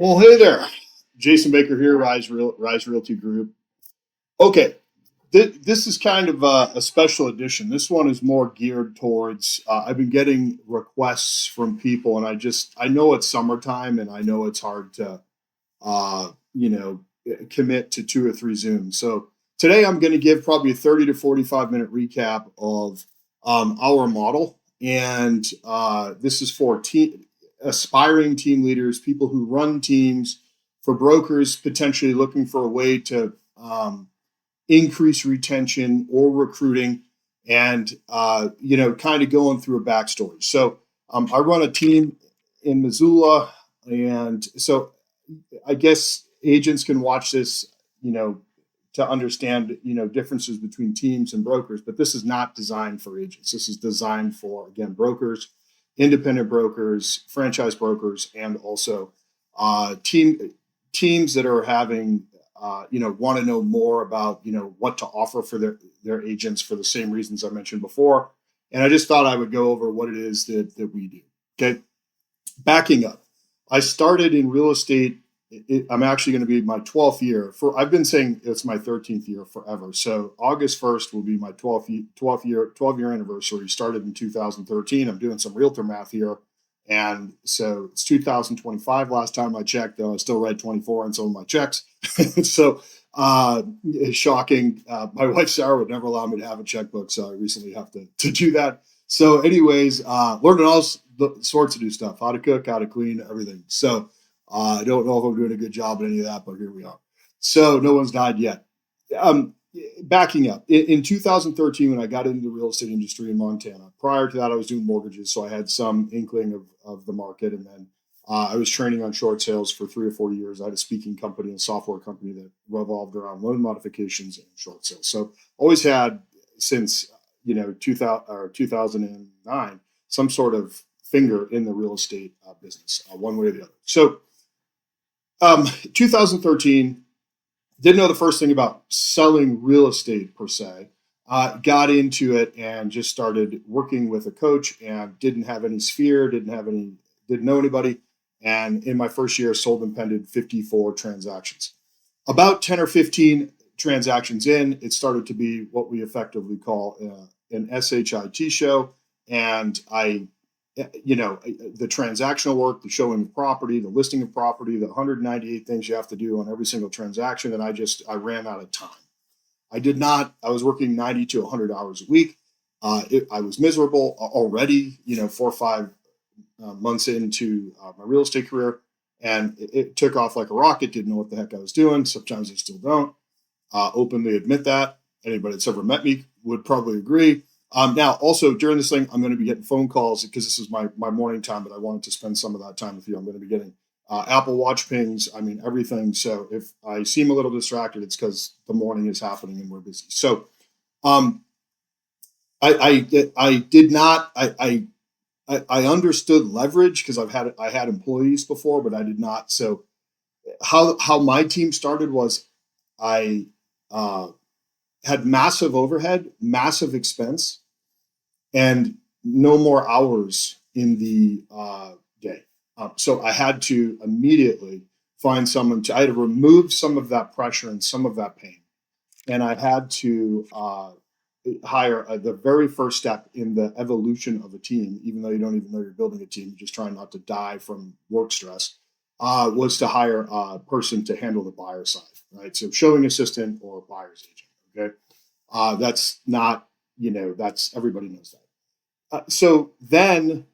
Well, hey there. Jason Baker here, Rise Realty Group. Okay, this is kind of a special edition. This one is more geared towards. I've been getting requests from people, and I know it's summertime, and I know it's hard to, uh, you know, commit to two or three Zooms. So today I'm going to give probably a 30 to 45-minute recap of our model, and this is for aspiring team leaders, people who run teams, for brokers potentially looking for a way to increase retention or recruiting, and kind of going through a backstory. So I run a team in Missoula, and so I guess agents can watch this, to understand, differences between teams and brokers. But this is not designed for agents. This is designed for, again, brokers, independent brokers, franchise brokers, and also teams that are having, want to know more about, what to offer for their agents for the same reasons I mentioned before. And I just thought I would go over what it is that we do. Okay. Backing up, I started in real estate. I'm actually going to be my 12th year. I've been saying it's my 13th year forever. So August 1st will be my 12-year anniversary. Started in 2013. I'm doing some realtor math here. And so it's 2025 last time I checked, though I still write 24 on some of my checks. So it's shocking. My wife, Sarah, would never allow me to have a checkbook. So I recently have to do that. So anyways, learning all sorts of new stuff, how to cook, how to clean, everything. So I don't know if I'm doing a good job at any of that, but here we are. So no one's died yet. Backing up, in 2013, when I got into the real estate industry in Montana, prior to that, I was doing mortgages. So I had some inkling of the market. And then I was training on short sales for 3 or 4 years. I had a speaking company and software company that revolved around loan modifications and short sales. So always had, since 2009, some sort of finger in the real estate business, one way or the other. So 2013, didn't know the first thing about selling real estate per se. Got into it and just started working with a coach, and didn't have any sphere, didn't know anybody. And in my first year, sold and pended 54 transactions. About 10 or 15 transactions in, it started to be what we effectively call an SHIT show. And the transactional work, the showing of property, the listing of property, the 198 things you have to do on every single transaction. And I ran out of time. I was working 90 to 100 hours a week. I was miserable already, 4 or 5 months into my real estate career. And it took off like a rocket. Didn't know what the heck I was doing. Sometimes I still don't openly admit that. Anybody that's ever met me would probably agree. Now, also during this thing, I'm going to be getting phone calls because this is my morning time, but I wanted to spend some of that time with you. I'm going to be getting Apple Watch pings. I mean, everything. So if I seem a little distracted, it's because the morning is happening and we're busy. So I did not. I understood leverage because I had employees before, but I did not. So how my team started was I had massive overhead, massive expense, and no more hours in the day. So I had to immediately find I had to remove some of that pressure and some of that pain. And I had to hire the very first step in the evolution of a team, even though you don't even know you're building a team, you're just trying not to die from work stress, was to hire a person to handle the buyer side, right? So showing assistant or buyer's agent, okay? That's not, that's, everybody knows that. So then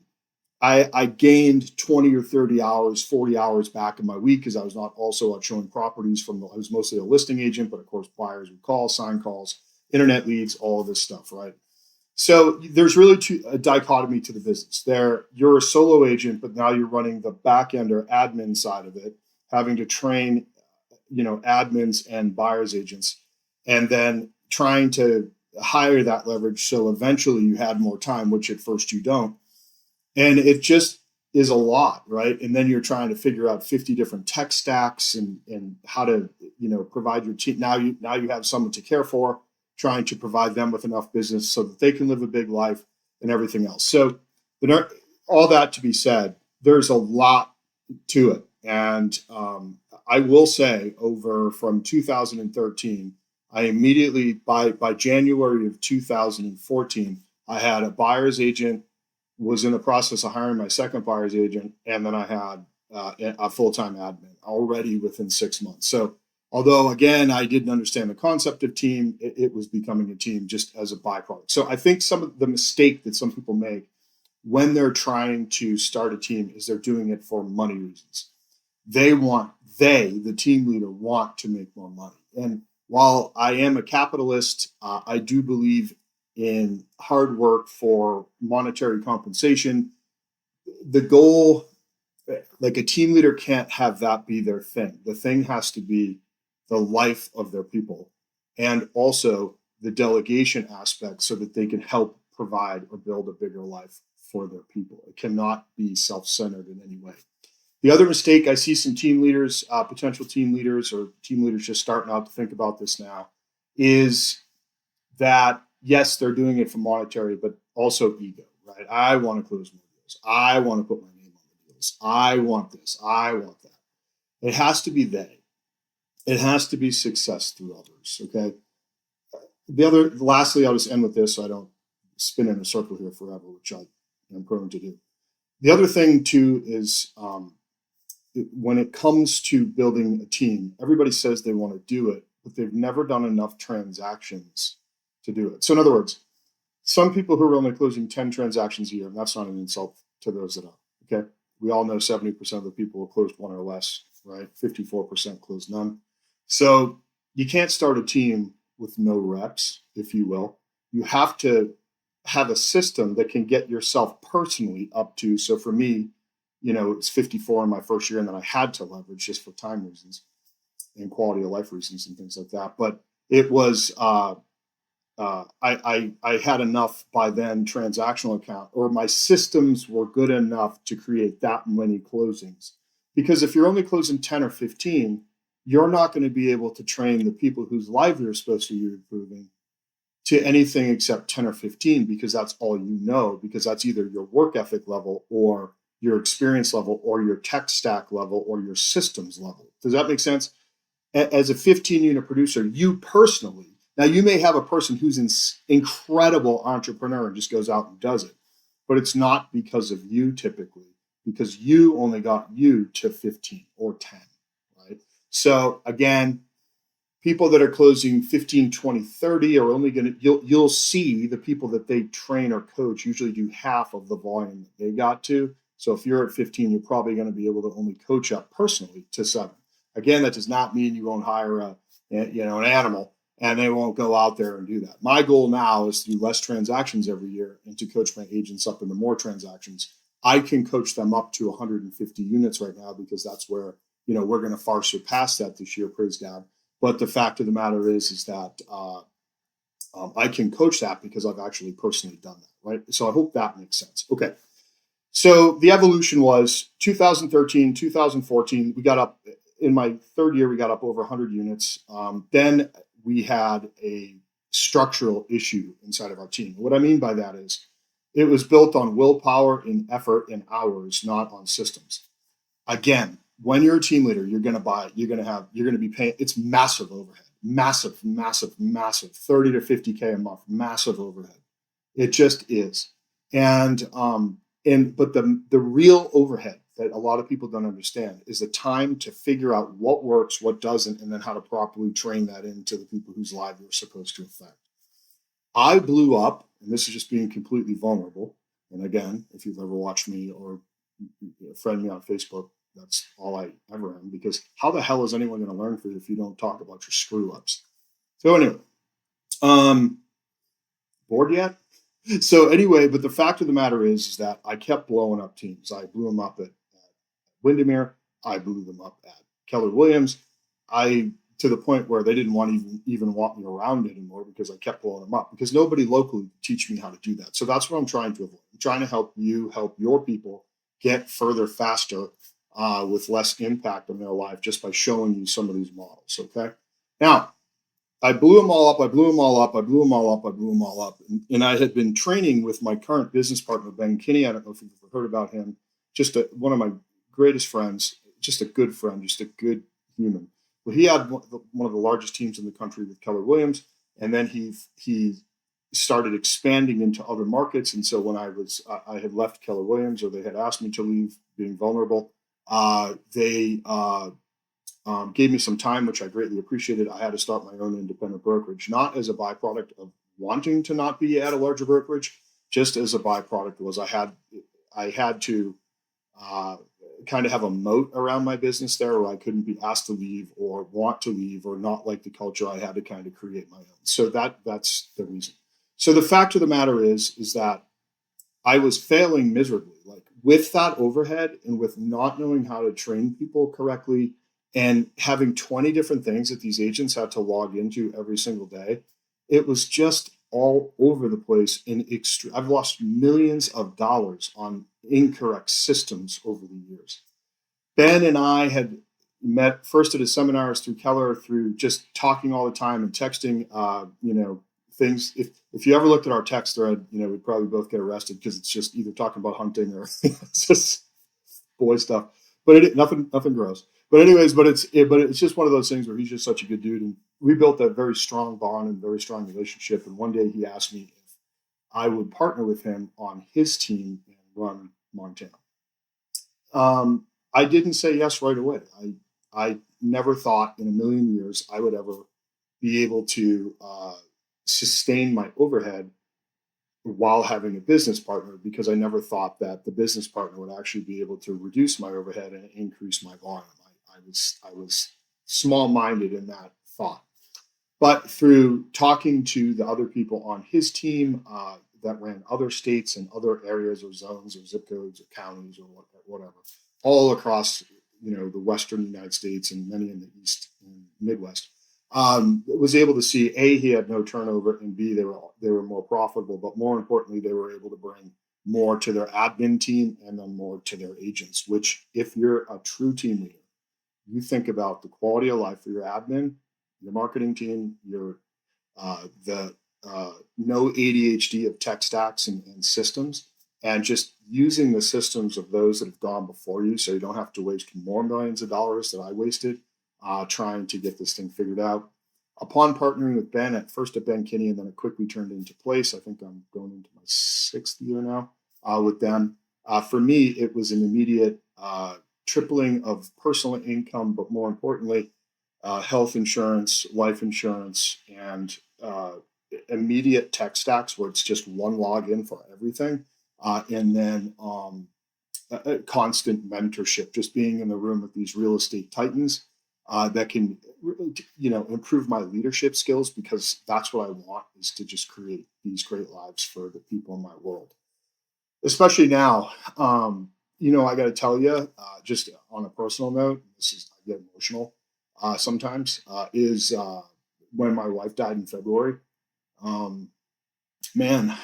I gained 20 or 30 hours, 40 hours back in my week because I was not also out showing properties I was mostly a listing agent, but of course buyers would call, sign calls, internet leads, all of this stuff, right? So there's really a dichotomy to the business. You're a solo agent, but now you're running the back end or admin side of it, having to train, admins and buyer's agents, and then trying to hire that leverage so eventually you had more time, which at first you don't. And it just is a lot, right? And then you're trying to figure out 50 different tech stacks and how to, provide your team. Now you have someone to care for, trying to provide them with enough business so that they can live a big life and everything else. So all that to be said, there's a lot to it. And I will say, over from 2013, I immediately, by January of 2014, I had a buyer's agent, was in the process of hiring my second buyer's agent, and then I had a full-time admin already within 6 months. So although, again, I didn't understand the concept of team, it was becoming a team just as a byproduct. So I think some of the mistake that some people make when they're trying to start a team is they're doing it for money reasons. The team leader, want to make more money. And while I am a capitalist, I do believe in hard work for monetary compensation. The goal, like, a team leader can't have that be their thing. The thing has to be the life of their people, and also the delegation aspect, so that they can help provide or build a bigger life for their people. It cannot be self-centered in any way. The other mistake I see some team leaders, potential team leaders, or team leaders just starting out to think about this now, is that yes, they're doing it for monetary, but also ego, right? I want to close more deals. I want to put my name on the deals. I want this. I want that. It has to be they. It has to be success through others. Okay. Lastly, I'll just end with this so I don't spin in a circle here forever, which I am prone to do. The other thing too is, when it comes to building a team, everybody says they want to do it, but they've never done enough transactions to do it. So in other words, some people who are only closing 10 transactions a year, and that's not an insult to those that are, okay? We all know 70% of the people have closed one or less, right? 54% closed none. So you can't start a team with no reps, if you will. You have to have a system that can get yourself personally up to. So for me, it's 54 in my first year, and then I had to leverage just for time reasons and quality of life reasons and things like that. But it was, I had enough by then transactional account, or my systems were good enough to create that many closings. Because if you're only closing 10 or 15, you're not going to be able to train the people whose lives you're supposed to be improving to anything except 10 or 15, because that's all you know, because that's either your work ethic level, or your experience level, or your tech stack level, or your systems level. Does that make sense? As a 15 unit producer, you personally, now you may have a person who's an incredible entrepreneur and just goes out and does it, but it's not because of you typically, because you only got you to 15 or 10, right? So again, people that are closing 15, 20, 30 are only going to, you'll see the people that they train or coach usually do half of the volume that they got to. So if you're at 15, you're probably going to be able to only coach up personally to 7. Again, that does not mean you won't hire an animal and they won't go out there and do that. My goal now is to do less transactions every year and to coach my agents up into more transactions. I can coach them up to 150 units right now, because that's where, we're going to far surpass that this year, praise God. But the fact of the matter is that I can coach that because I've actually personally done that, right? So I hope that makes sense. Okay. So the evolution was 2013, 2014, we got up, in my third year, we got up over 100 units. Then we had a structural issue inside of our team. What I mean by that is, it was built on willpower and effort and hours, not on systems. Again, when you're a team leader, you're going to be paying, it's massive overhead, massive, 30 to 50K a month, massive overhead. It just is. But the real overhead that a lot of people don't understand is the time to figure out what works, what doesn't, and then how to properly train that into the people whose lives you're supposed to affect. I blew up, and this is just being completely vulnerable. And again, if you've ever watched me or friend me on Facebook, that's all I ever am, because how the hell is anyone going to learn from you if you don't talk about your screw ups? So anyway, bored yet? So anyway, but the fact of the matter is that I kept blowing up teams. I blew them up at Windermere. I blew them up at Keller Williams. To the point where they didn't even want me around anymore, because I kept blowing them up, because nobody locally could teach me how to do that. So that's what I'm trying to avoid. I'm trying to help your people get further faster with less impact on their life, just by showing you some of these models. Okay. Now, I blew them all up. And I had been training with my current business partner, Ben Kinney. I don't know if you've ever heard about him. Just one of my greatest friends. just a good friend, just a good human. Well, he had one of the largest teams in the country with Keller Williams, and then he started expanding into other markets. And so when I had left Keller Williams, or they had asked me to leave, being vulnerable, they gave me some time, which I greatly appreciated. I had to start my own independent brokerage, not as a byproduct of wanting to not be at a larger brokerage, just as a byproduct was I had to uh, kind of have a moat around my business there, where I couldn't be asked to leave or want to leave or not like the culture. I had to kind of create my own. So that's the reason. So the fact of the matter is that I was failing miserably, like with that overhead and with not knowing how to train people correctly and having 20 different things that these agents had to log into every single day. It was just all over the place. I've lost millions of dollars on incorrect systems over the years. Ben and I had met first at his seminars through Keller, through just talking all the time and texting, things. If you ever looked at our text thread, we'd probably both get arrested because it's just either talking about hunting or it's just boy stuff. But nothing gross. But anyways, but it's just one of those things where he's just such a good dude, and we built a very strong bond and very strong relationship. And one day he asked me if I would partner with him on his team and run Montana. I didn't say yes right away. I never thought in a million years I would ever be able to sustain my overhead while having a business partner, because I never thought that the business partner would actually be able to reduce my overhead and increase my volume. I was small minded in that thought. But through talking to the other people on his team that ran other states and other areas or zones or zip codes or counties or whatever, all across the Western United States and many in the East and Midwest, was able to see he had no turnover, and B, they were more profitable, but more importantly, they were able to bring more to their admin team and then more to their agents. Which, if you're a true team leader, you think about the quality of life for your admin, your marketing team, your the no ADHD of tech stacks and systems, and just using the systems of those that have gone before you, so you don't have to waste more millions of dollars that I wasted trying to get this thing figured out. Upon partnering with Ben, at first at Ben Kinney, and then it quickly turned into place. I think I'm going into my 6th year now with them. For me, it was an immediate tripling of personal income, but more importantly, health insurance, life insurance, and immediate tech stacks where it's just one login for everything. And then a constant mentorship, just being in the room with these real estate titans that can, improve my leadership skills, because that's what I want, is to just create these great lives for the people in my world. Especially now, I got to tell you, just on a personal note, I get emotional sometimes, is when my wife died in February. Um, Man,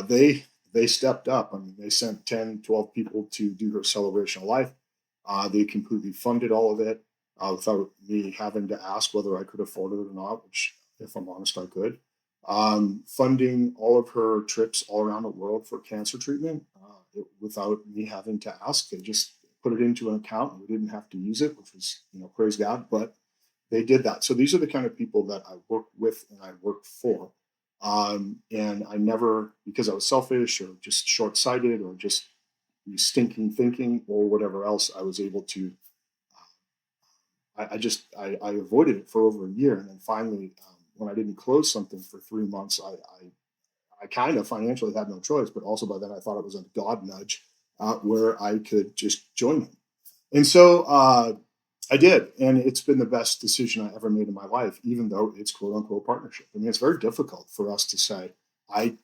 they stepped up. I mean, they sent 10, 12 people to do her celebration of life. They completely funded all of it without me having to ask whether I could afford it or not, which, if I'm honest, I could. Funding all of her trips all around the world for cancer treatment without me having to ask. They just put it into an account, and we didn't have to use it, which was, praise God. But they did that. So these are the kind of people that I work with and I work for. And I never, because I was selfish or just short sighted or just stinking thinking or whatever else, I was able to, I avoided it for over a year. And then finally, when I didn't close something for 3 months, I kind of financially had no choice, but also by then I thought it was a God nudge where I could just join him. And so I did, and it's been the best decision I ever made in my life, even though it's quote unquote partnership. I mean, it's very difficult for us to say, I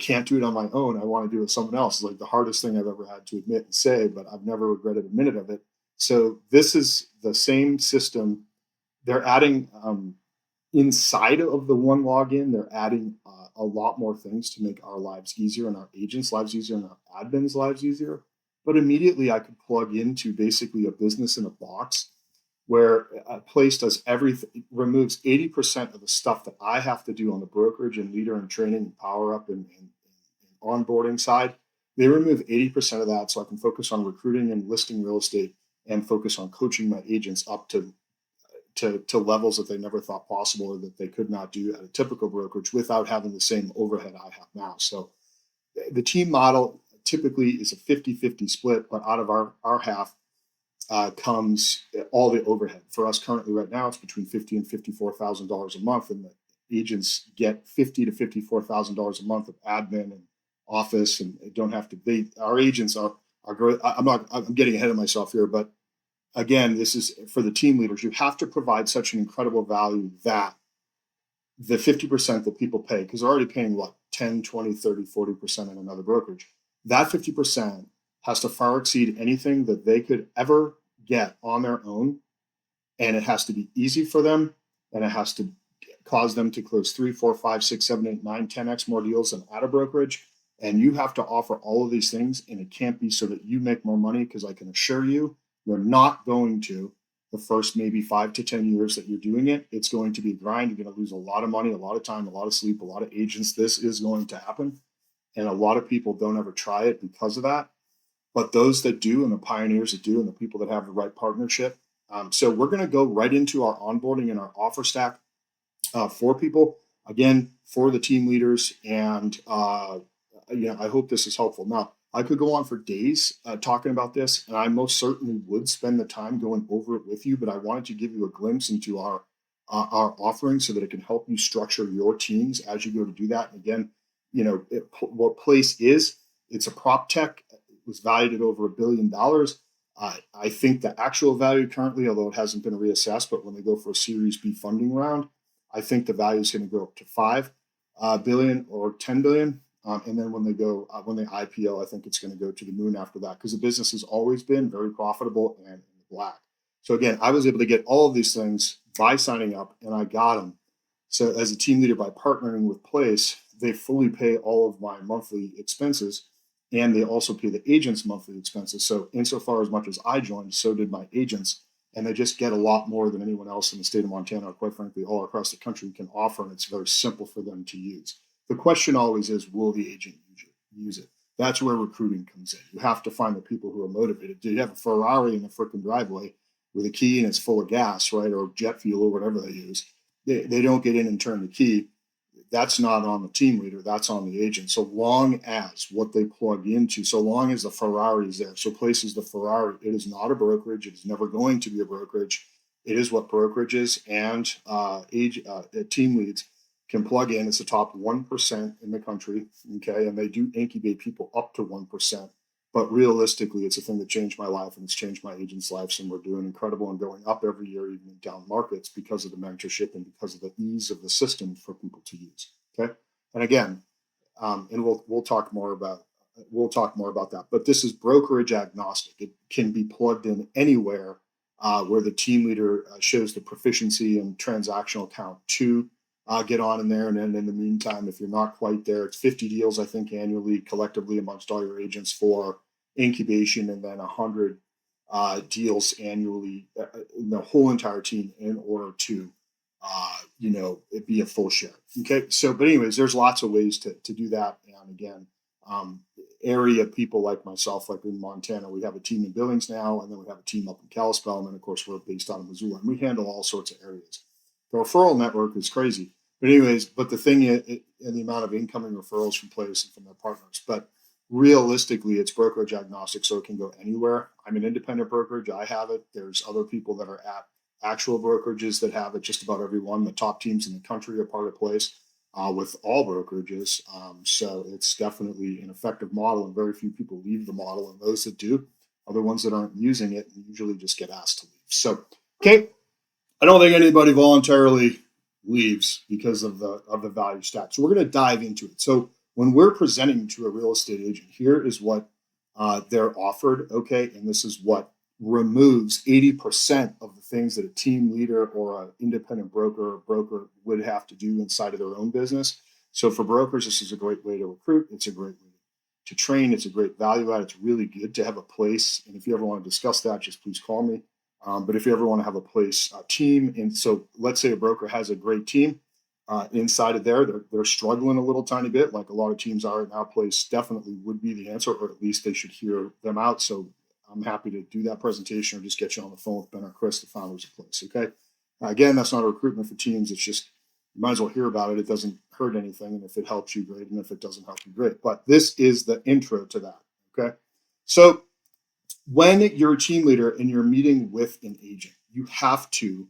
can't do it on my own. I want to do it with someone else. It's like the hardest thing I've ever had to admit and say, but I've never regretted a minute of it. So this is the same system. They're adding inside of the one login. They're adding a lot more things to make our lives easier and our agents' lives easier and our admins' lives easier. But immediately I could plug into basically a business in a box where a place does everything, removes 80% of the stuff that I have to do on the brokerage and leader and training and power up and onboarding side. They remove 80% of that so I can focus on recruiting and listing real estate and focus on coaching my agents up to levels that they never thought possible or that they could not do at a typical brokerage without having the same overhead I have now. So the team model typically is a 50-50 split, but out of our half comes all the overhead. For us currently right now, it's between $50,000 and $54,000 a month, and the agents get $50,000 to $54,000 a month of admin and office, and they don't have to. Our agents are great. I'm getting ahead of myself here, but again, this is for the team leaders. You have to provide such an incredible value that the 50% that people pay, because they're already paying what, 10, 20, 30, 40% in another brokerage, that 50% has to far exceed anything that they could ever get on their own. And it has to be easy for them, and it has to cause them to close 3, 4, 5, 6, 7, 8, 9, 10x more deals than at a brokerage. And you have to offer all of these things, and it can't be so that you make more money, because I can assure you, you're not going to the first maybe 5 to 10 years that you're doing it. It's going to be a grind. You're going to lose a lot of money, a lot of time, a lot of sleep, a lot of agents. This is going to happen. And a lot of people don't ever try it because of that. But those that do, and the pioneers that do, and the people that have the right partnership. So we're going to go right into our onboarding and our offer stack for people, again, for the team leaders. And, I hope this is helpful. Now, I could go on for days talking about this, and I most certainly would spend the time going over it with you, but I wanted to give you a glimpse into our offering so that it can help you structure your teams as you go to do that. And again, what Place is, it's a prop tech. It was valued at over $1 billion. I think the actual value currently, although it hasn't been reassessed, but when they go for a Series B funding round, I think the value is going to go up to $5 billion or $10 billion. And then when they IPO, I think it's going to go to the moon after that, because the business has always been very profitable and in the black. So again, I was able to get all of these things by signing up, and I got them. So as a team leader, by partnering with Place, they fully pay all of my monthly expenses, and they also pay the agents monthly expenses. So insofar as much as I joined, so did my agents, and they just get a lot more than anyone else in the state of Montana, or quite frankly, all across the country can offer, and it's very simple for them to use. The question always is, will the agent use it? That's where recruiting comes in. You have to find the people who are motivated. Do you have a Ferrari in the freaking driveway with a key and it's full of gas, right, or jet fuel or whatever they use? They don't get in and turn the key. That's not on the team leader. That's on the agent. So long as what they plug into, so long as the Ferrari is there. So Place is the Ferrari. It is not a brokerage. It is never going to be a brokerage. It is what brokerages and team leads can plug in. It's the top 1% in the country, okay? And they do incubate people up to 1%. But realistically, it's a thing that changed my life, and it's changed my agents' lives, and we're doing incredible and going up every year, even in down markets, because of the mentorship and because of the ease of the system for people to use, okay? And again, and we'll talk more about that. But this is brokerage agnostic. It can be plugged in anywhere where the team leader shows the proficiency and transactional count to get on in there. And then in the meantime, if you're not quite there, it's 50 deals, I think, annually, collectively amongst all your agents for incubation, and then 100 deals annually in the whole entire team in order to, it be a full share. Okay. So, but anyways, there's lots of ways to do that. And again, area people like myself, like in Montana, we have a team in Billings now, and then we have a team up in Kalispell, and then of course we're based out of Missoula, and we handle all sorts of areas. The referral network is crazy. But anyways, but the thing is, and the amount of incoming referrals from Place and from their partners, but realistically, it's brokerage agnostic, so it can go anywhere. I'm an independent brokerage. I have it. There's other people that are at actual brokerages that have it. Just about everyone. The top teams in the country are part of Place with all brokerages. So it's definitely an effective model, and very few people leave the model. And those that do are the ones that aren't using it and usually just get asked to leave. So, okay, I don't think anybody voluntarily leaves because of the value stack. So we're going to dive into it. So when we're presenting to a real estate agent, here is what they're offered, okay? And this is what removes 80% of the things that a team leader or an independent broker would have to do inside of their own business. So for brokers, this is a great way to recruit. It's a great way to train. It's a great value add. It's really good to have a Place. And if you ever want to discuss that, just please call me. But if you ever want to have a Place team, and so let's say a broker has a great team inside of there, they're struggling a little tiny bit, like a lot of teams are right now. Place definitely would be the answer, or at least they should hear them out. So I'm happy to do that presentation or just get you on the phone with Ben or Chris, the founders of Place. Okay. Again, that's not a recruitment for teams. It's just you might as well hear about it. It doesn't hurt anything, and if it helps you, great. And if it doesn't help you, great. But this is the intro to that. Okay. So when you're a team leader and you're meeting with an agent, you have to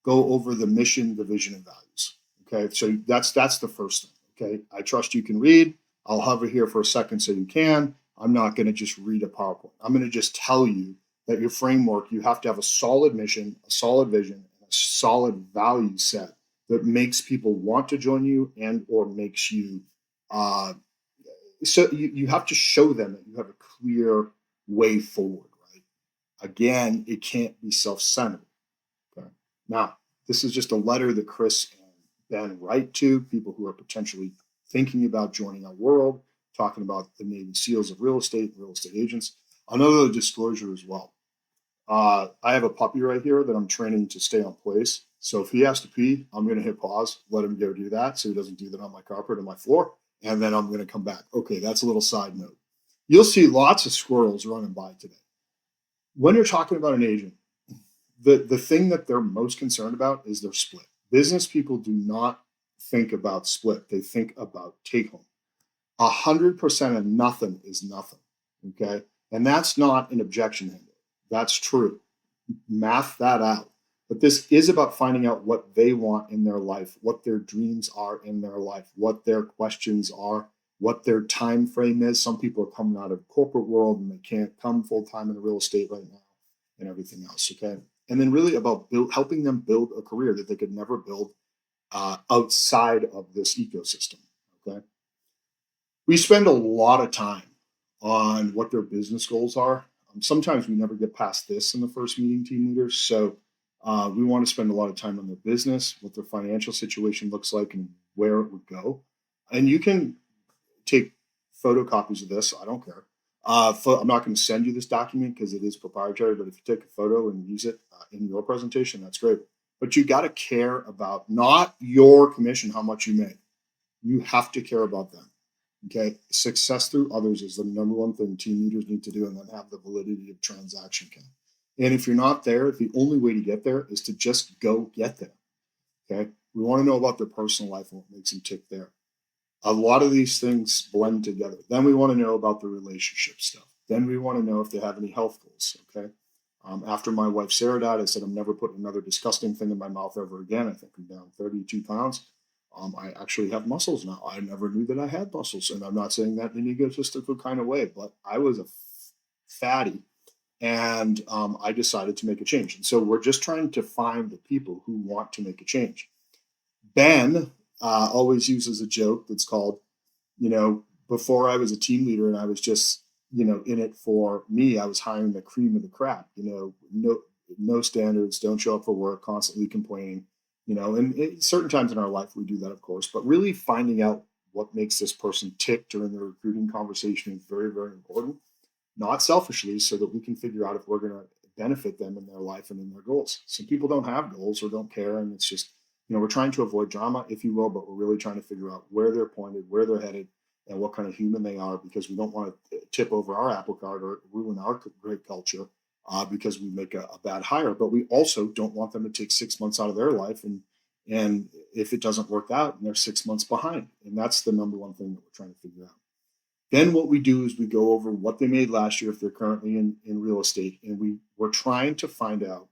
go over the mission, the vision, and values. Okay, so that's the first thing. Okay, I trust you can read. I'll hover here for a second so you can. I'm not going to just read a PowerPoint. I'm going to just tell you that your framework, you have to have a solid mission, a solid vision, and a solid value set that makes people want to join you and or makes you so you have to show them that you have a clear way forward, right? Again, it can't be self-centered. Okay. Now, this is just a letter that Chris and Ben write to people who are potentially thinking about joining our world, talking about the Navy SEALs of real estate agents. Another disclosure as well. I have a puppy right here that I'm training to stay on place. So if he has to pee, I'm going to hit pause, let him go do that so he doesn't do that on my carpet or my floor. And then I'm going to come back. Okay, that's a little side note. You'll see lots of squirrels running by today. When you're talking about an agent, the thing that they're most concerned about is their split. Business people do not think about split. They think about take home. 100% of nothing is nothing. Okay. And that's not an objection handle. That's true. Math that out. But this is about finding out what they want in their life, what their dreams are in their life, what their questions are, what their time frame is. Some people are coming out of the corporate world and they can't come full time in the real estate right now and everything else. Okay. And then really about helping them build a career that they could never build outside of this ecosystem. Okay. We spend a lot of time on what their business goals are. Sometimes we never get past this in the first meeting, team leaders. So we want to spend a lot of time on their business, what their financial situation looks like, and where it would go. And you can take photocopies of this. I don't care. I'm not going to send you this document because it is proprietary, but if you take a photo and use it in your presentation, that's great. But you got to care about not your commission, how much you make. You have to care about them. Okay. Success through others is the number one thing team leaders need to do, and then have the validity of transaction count. And if you're not there, the only way to get there is to just go get there. Okay. We want to know about their personal life and what makes them tick there. A lot of these things blend together. Then we want to know about the relationship stuff. Then we want to know if they have any health goals. Okay. After my wife Sarah died, I said I'm never putting another disgusting thing in my mouth ever again. I think I'm down 32 pounds. I actually have muscles now. I never knew that I had muscles, and I'm not saying that in an egotistical kind of way, but I was a fatty, and I decided to make a change. And so we're just trying to find the people who want to make a change. Ben always uses a joke that's called, before I was a team leader and I was just, in it for me, I was hiring the cream of the crap, no standards, don't show up for work, constantly complaining, and certain times in our life we do that, of course, but really finding out what makes this person tick during the recruiting conversation is very, very important, not selfishly, so that we can figure out if we're going to benefit them in their life and in their goals. Some people don't have goals or don't care, and it's just, we're trying to avoid drama, if you will, but we're really trying to figure out where they're pointed, where they're headed, and what kind of human they are, because we don't want to tip over our apple cart or ruin our great culture because we make a bad hire. But we also don't want them to take 6 months out of their life, and if it doesn't work out, and they're 6 months behind. And that's the number one thing that we're trying to figure out. Then what we do is we go over what they made last year if they're currently in real estate, and we're trying to find out,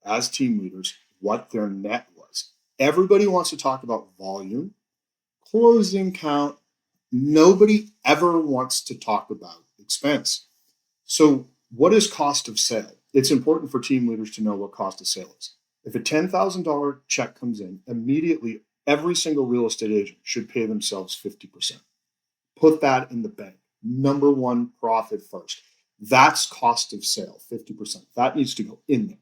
as team leaders, what their net was. Everybody wants to talk about volume, closing count. Nobody ever wants to talk about expense. So what is cost of sale? It's important for team leaders to know what cost of sale is. If a $10,000 check comes in, immediately every single real estate agent should pay themselves 50%. Put that in the bank. Number one, profit first. That's cost of sale, 50%. That needs to go in there.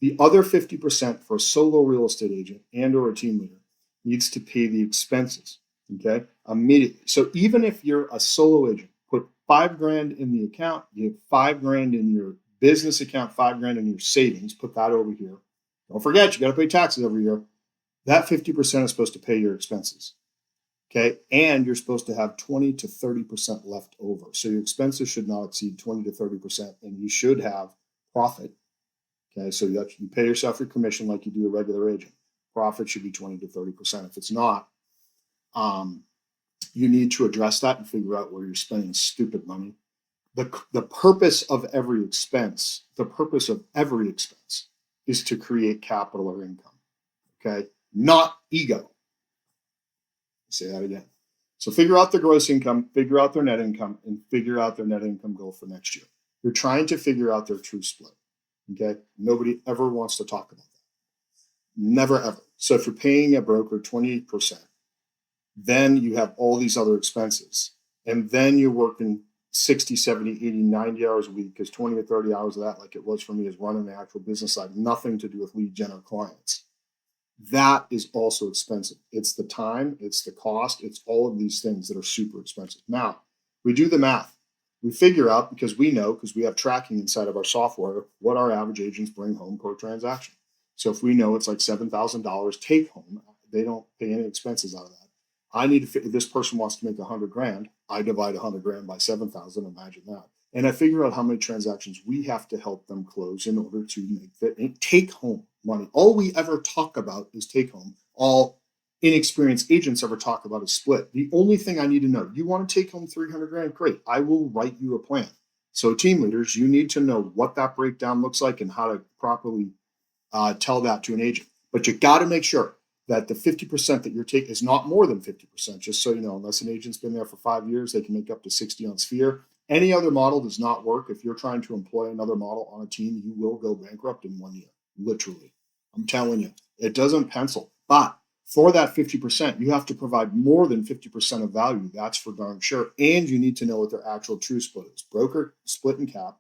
The other 50% for a solo real estate agent and or a team leader needs to pay the expenses, okay, immediately. So even if you're a solo agent, put $5,000 in the account, you have $5,000 in your business account, $5,000 in your savings, put that over here. Don't forget, you got to pay taxes every year. That 50% is supposed to pay your expenses. Okay. And you're supposed to have 20 to 30% left over. So your expenses should not exceed 20 to 30%, and you should have profit. Okay. So you pay yourself your commission like you do a regular agent. Profit should be 20 to 30%. If it's not, um, you need to address that and figure out where you're spending stupid money. The purpose of every expense, is to create capital or income. Okay. Not ego. Say that again. So figure out their gross income, figure out their net income, and figure out their net income goal for next year. You're trying to figure out their true split. Okay. Nobody ever wants to talk about that. Never ever. So if you're paying a broker 28%, then you have all these other expenses. And then you're working 60, 70, 80, 90 hours a week, because 20 or 30 hours of that, like it was for me, is running the actual business side, nothing to do with lead gen or clients. That is also expensive. It's the time, it's the cost, it's all of these things that are super expensive. Now, we do the math. We figure out, because we know, because we have tracking inside of our software, what our average agents bring home per transaction. So if we know it's like $7,000 take home, they don't pay any expenses out of that. I need to, if this person wants to make 100 grand, I divide 100 grand by 7,000, imagine that. And I figure out how many transactions we have to help them close in order to make that take home money. All we ever talk about is take home. All inexperienced agents ever talk about is split. The only thing I need to know, you want to take home 300 grand? Great. I will write you a plan. So team leaders, you need to know what that breakdown looks like and how to properly tell that to an agent. But you got to make sure that the 50% that you're taking is not more than 50%, just so you know, unless an agent's been there for 5 years, they can make up to 60 on Sphere. Any other model does not work. If you're trying to employ another model on a team, you will go bankrupt in 1 year, literally. I'm telling you, it doesn't pencil. But for that 50%, you have to provide more than 50% of value. That's for darn sure. And you need to know what their actual true split is. Broker split and cap,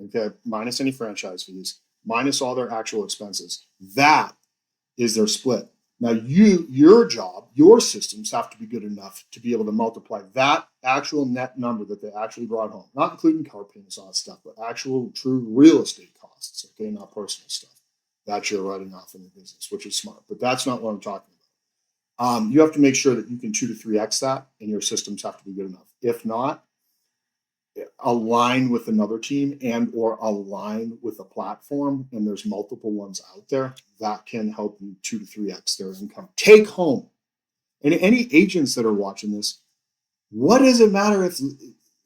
okay, minus any franchise fees, minus all their actual expenses. That is their split. Now, your job, your systems have to be good enough to be able to multiply that actual net number that they actually brought home, not including car payments, all that stuff, but actual true real estate costs, okay, not personal stuff that you're writing off in your business, which is smart. But that's not what I'm talking about. You have to make sure that you can 2 to 3x that, and your systems have to be good enough. If not, align with another team and or align with a platform, and there's multiple ones out there that can help you 2 to 3x their income take home. And any agents that are watching this, what does it matter if,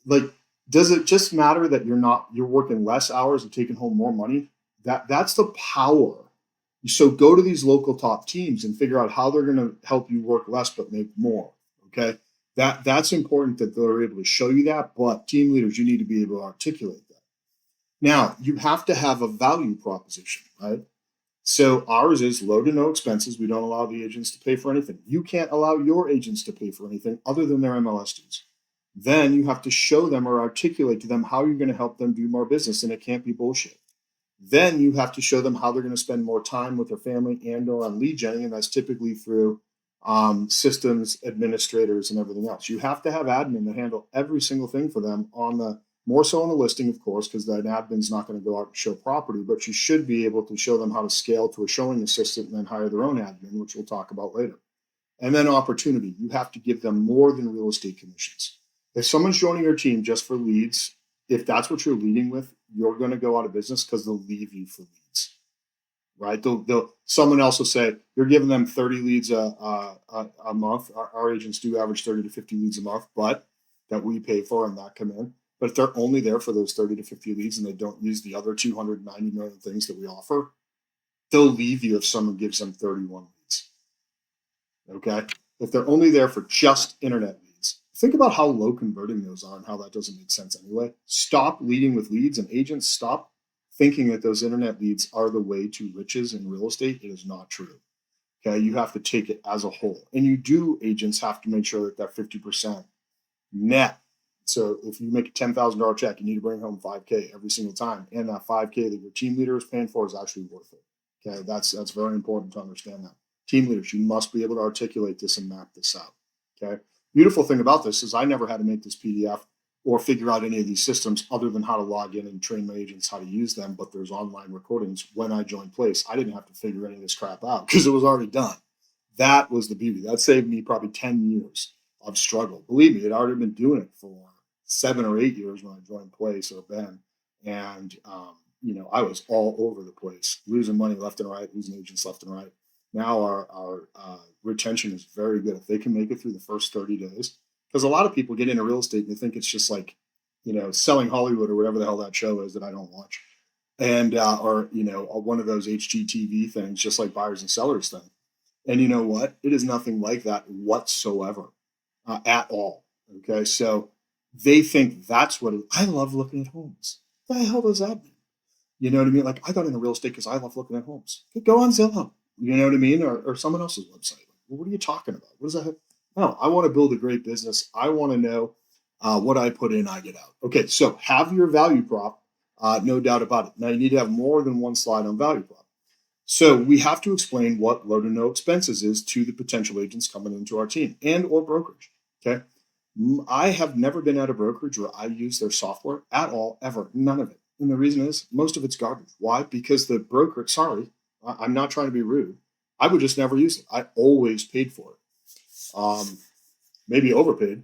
like, does it just matter that you're working less hours and taking home more money? That's the power. So go to these local top teams and figure out how they're going to help you work less but make more. Okay. That's important that they're able to show you that, but team leaders, you need to be able to articulate that. Now, you have to have a value proposition, right? So ours is low to no expenses. We don't allow the agents to pay for anything. You can't allow your agents to pay for anything other than their MLS dues. Then you have to show them or articulate to them how you're going to help them do more business, and it can't be bullshit. Then you have to show them how they're going to spend more time with their family and or on lead genning, and that's typically through systems administrators and everything else. You have to have admin to handle every single thing for them on the more so on the listing, of course, because that admin's not going to go out and show property, but you should be able to show them how to scale to a showing assistant and then hire their own admin, which we'll talk about later. And then opportunity. You have to give them more than real estate commissions. If someone's joining your team just for leads, if that's what you're leading with, you're going to go out of business because they'll leave you for leads. Right? Someone else will say, you're giving them 30 leads a month. Our agents do average 30 to 50 leads a month, but that we pay for and that come in. But if they're only there for those 30 to 50 leads and they don't use the other 290 million things that we offer, they'll leave you if someone gives them 31 leads. Okay? If they're only there for just internet leads, think about how low converting those are and how that doesn't make sense anyway. Stop leading with leads, and agents stop thinking that those internet leads are the way to riches in real estate. It is not true. Okay, you have to take it as a whole. And agents have to make sure that that 50% net. So if you make a $10,000 check, you need to bring home $5K every single time. And that $5K that your team leader is paying for is actually worth it. Okay, that's very important to understand that. Team leaders, you must be able to articulate this and map this out. Okay, beautiful thing about this is I never had to make this PDF or figure out any of these systems other than how to log in and train my agents how to use them. But there's online recordings. When I joined Place, I didn't have to figure any of this crap out because it was already done. That was the beauty. That saved me probably 10 years. I've struggled. Believe me, I'd already been doing it for 7 or 8 years when I joined Place or Ben, and I was all over the place, losing money left and right, losing agents left and right. Now our retention is very good if they can make it through the first 30 days. Because a lot of people get into real estate and they think it's just like, selling Hollywood or whatever the hell that show is that I don't watch, and or one of those HGTV things, just like buyers and sellers thing. And you know what? It is nothing like that whatsoever, at all. Okay, so they think that's what I love looking at homes. What the hell does that mean? You know what I mean? Like I got into real estate because I love looking at homes. Go on Zillow. You know what I mean? Or someone else's website. Well, what are you talking about? What does that have? No, I want to build a great business. I want to know what I put in, I get out. Okay, so have your value prop, no doubt about it. Now you need to have more than one slide on value prop. So we have to explain what low to no expenses is to the potential agents coming into our team and or brokerage. Okay. I have never been at a brokerage where I use their software at all, ever. None of it. And the reason is most of it's garbage. Why? Because the broker, sorry, I'm not trying to be rude. I would just never use it. I always paid for it. Maybe overpaid,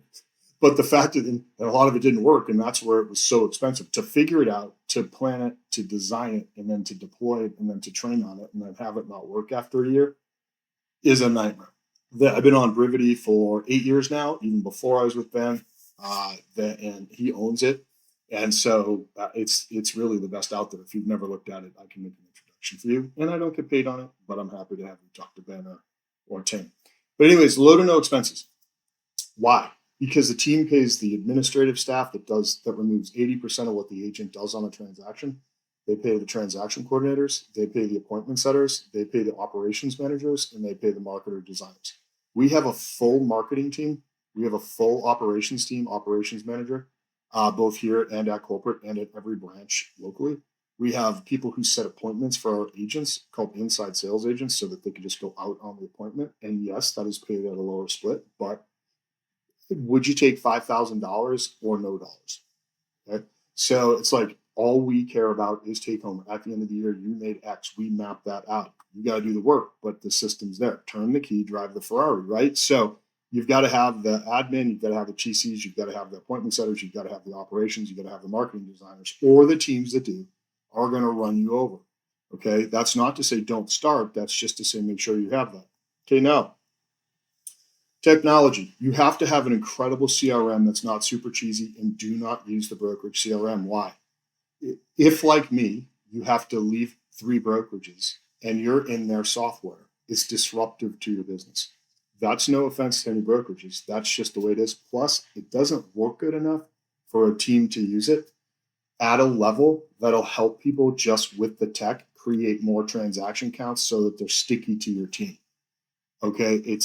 but the fact that a lot of it didn't work, and that's where it was so expensive to figure it out, to plan it, to design it, and then to deploy it, and then to train on it, and then have it not work after a year is a nightmare. I've been on Brivity for 8 years now, even before I was with Ben, and he owns it, and so it's really the best out there. If you've never looked at it, I can make an introduction for you, and I don't get paid on it, but I'm happy to have you talk to Ben or Tim. But anyways, low to no expenses. Why? Because the team pays the administrative staff that removes 80% of what the agent does on a transaction. They pay the transaction coordinators, they pay the appointment setters, they pay the operations managers, and they pay the marketer designers. We have a full marketing team. We have a full operations team, operations manager, both here and at corporate and at every branch locally. We have people who set appointments for our agents called inside sales agents so that they can just go out on the appointment. And yes, that is paid at a lower split, but would you take $5,000 or no dollars? Okay. So it's like all we care about is take home. At the end of the year, you made X. We map that out. You got to do the work, but the system's there. Turn the key, drive the Ferrari, right? So you've got to have the admin, you've got to have the GCs, you've got to have the appointment setters, you've got to have the operations, you've got to have the marketing designers, or the teams that do are going to run you over. Okay. That's not to say don't start. That's just to say make sure you have that. Okay. Now, technology. You have to have an incredible CRM that's not super cheesy, and do not use the brokerage CRM. Why? If, like me, you have to leave 3 brokerages and you're in their software, it's disruptive to your business. That's no offense to any brokerages. That's just the way it is. Plus, it doesn't work good enough for a team to use it at a level that'll help people just with the tech create more transaction counts so that they're sticky to your team. Okay, it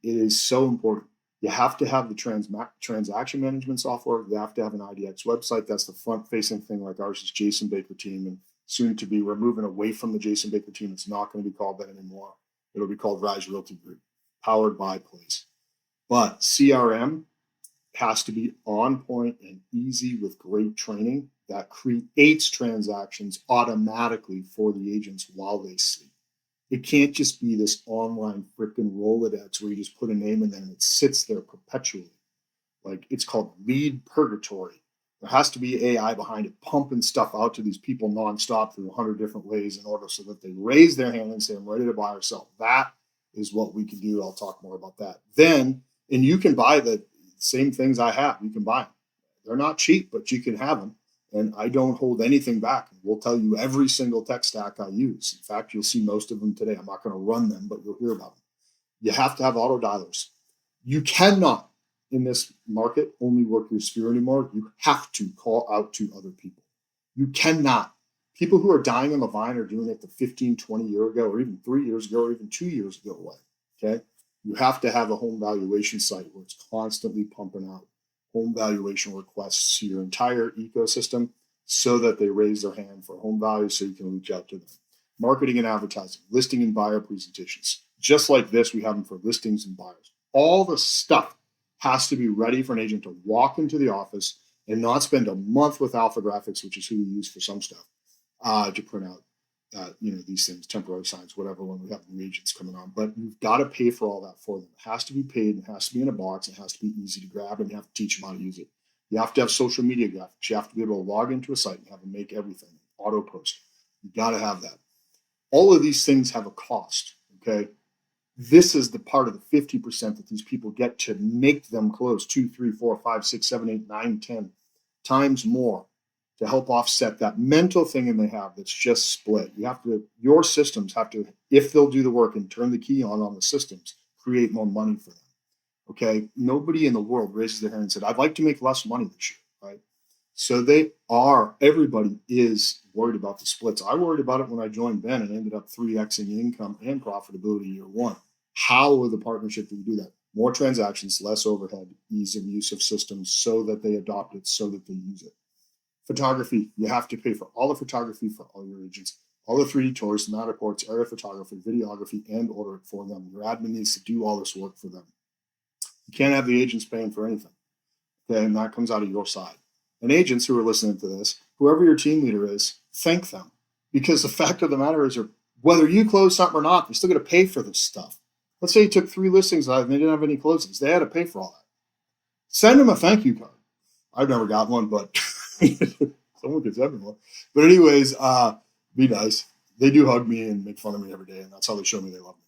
is so important. You have to have the transaction management software. You have to have an IDX website. That's the front-facing thing, like ours is Jason Baker Team, and soon to be, we're moving away from the Jason Baker Team. It's not going to be called that anymore. It'll be called Rise Realty Group, powered by Place. But CRM has to be on point and easy with great training that creates transactions automatically for the agents while they sleep. It can't just be this online freaking Rolodex where you just put a name in there and it sits there perpetually. Like, it's called lead purgatory. There has to be AI behind it, pumping stuff out to these people nonstop through 100 different ways in order so that they raise their hand and say, I'm ready to buy or sell. That is what we can do. I'll talk more about that. Then, and you can buy the same things I have. You can buy them. They're not cheap, but you can have them. And I don't hold anything back. We'll tell you every single tech stack I use. In fact, you'll see most of them today. I'm not going to run them, but you'll hear about them. You have to have auto dialers. You cannot, in this market, only work your sphere anymore. You have to call out to other people. You cannot. People who are dying on the vine are doing it the 15, 20 years ago, or even 3 years ago, or even 2 years ago way. Okay? You have to have a home valuation site where it's constantly pumping out home valuation requests to your entire ecosystem so that they raise their hand for home value so you can reach out to them. Marketing and advertising, listing and buyer presentations. Just like this, we have them for listings and buyers. All the stuff has to be ready for an agent to walk into the office and not spend a month with Alpha Graphics, which is who we use for some stuff, to print out. these things, temporary signs, whatever, when we have new agents coming on. But you've got to pay for all that for them. It has to be paid. It has to be in a box. It has to be easy to grab, and you have to teach them how to use it. You have to have social media graphics. You have to be able to log into a site and have them make everything auto post. You got to have that. All of these things have a cost. Okay. This is the part of the 50% that these people get to make them close 2, 3, 4, 5, 6, 7, 8, 9, 10 times more to help offset that mental thing they have that's just split. Your systems have to, if they'll do the work and turn the key on the systems, create more money for them. Okay. Nobody in the world raises their hand and said, I'd like to make less money this year. Right. So everybody is worried about the splits. I worried about it when I joined Ben and ended up 3Xing income and profitability year one. How with the partnership do we do that? More transactions, less overhead, ease of use of systems so that they adopt it, so that they use it. Photography, you have to pay for all the photography for all your agents, all the 3D tours, Matterports, area photography, videography, and order it for them. Your admin needs to do all this work for them. You can't have the agents paying for anything. Okay, and that comes out of your side. And agents who are listening to this, whoever your team leader is, thank them. Because the fact of the matter is, whether you close something or not, they're still going to pay for this stuff. Let's say you took 3 listings out and they didn't have any closings. They had to pay for all that. Send them a thank you card. I've never got one, but someone could send me one. But anyways, be nice. They do hug me and make fun of me every day, and that's how they show me they love me.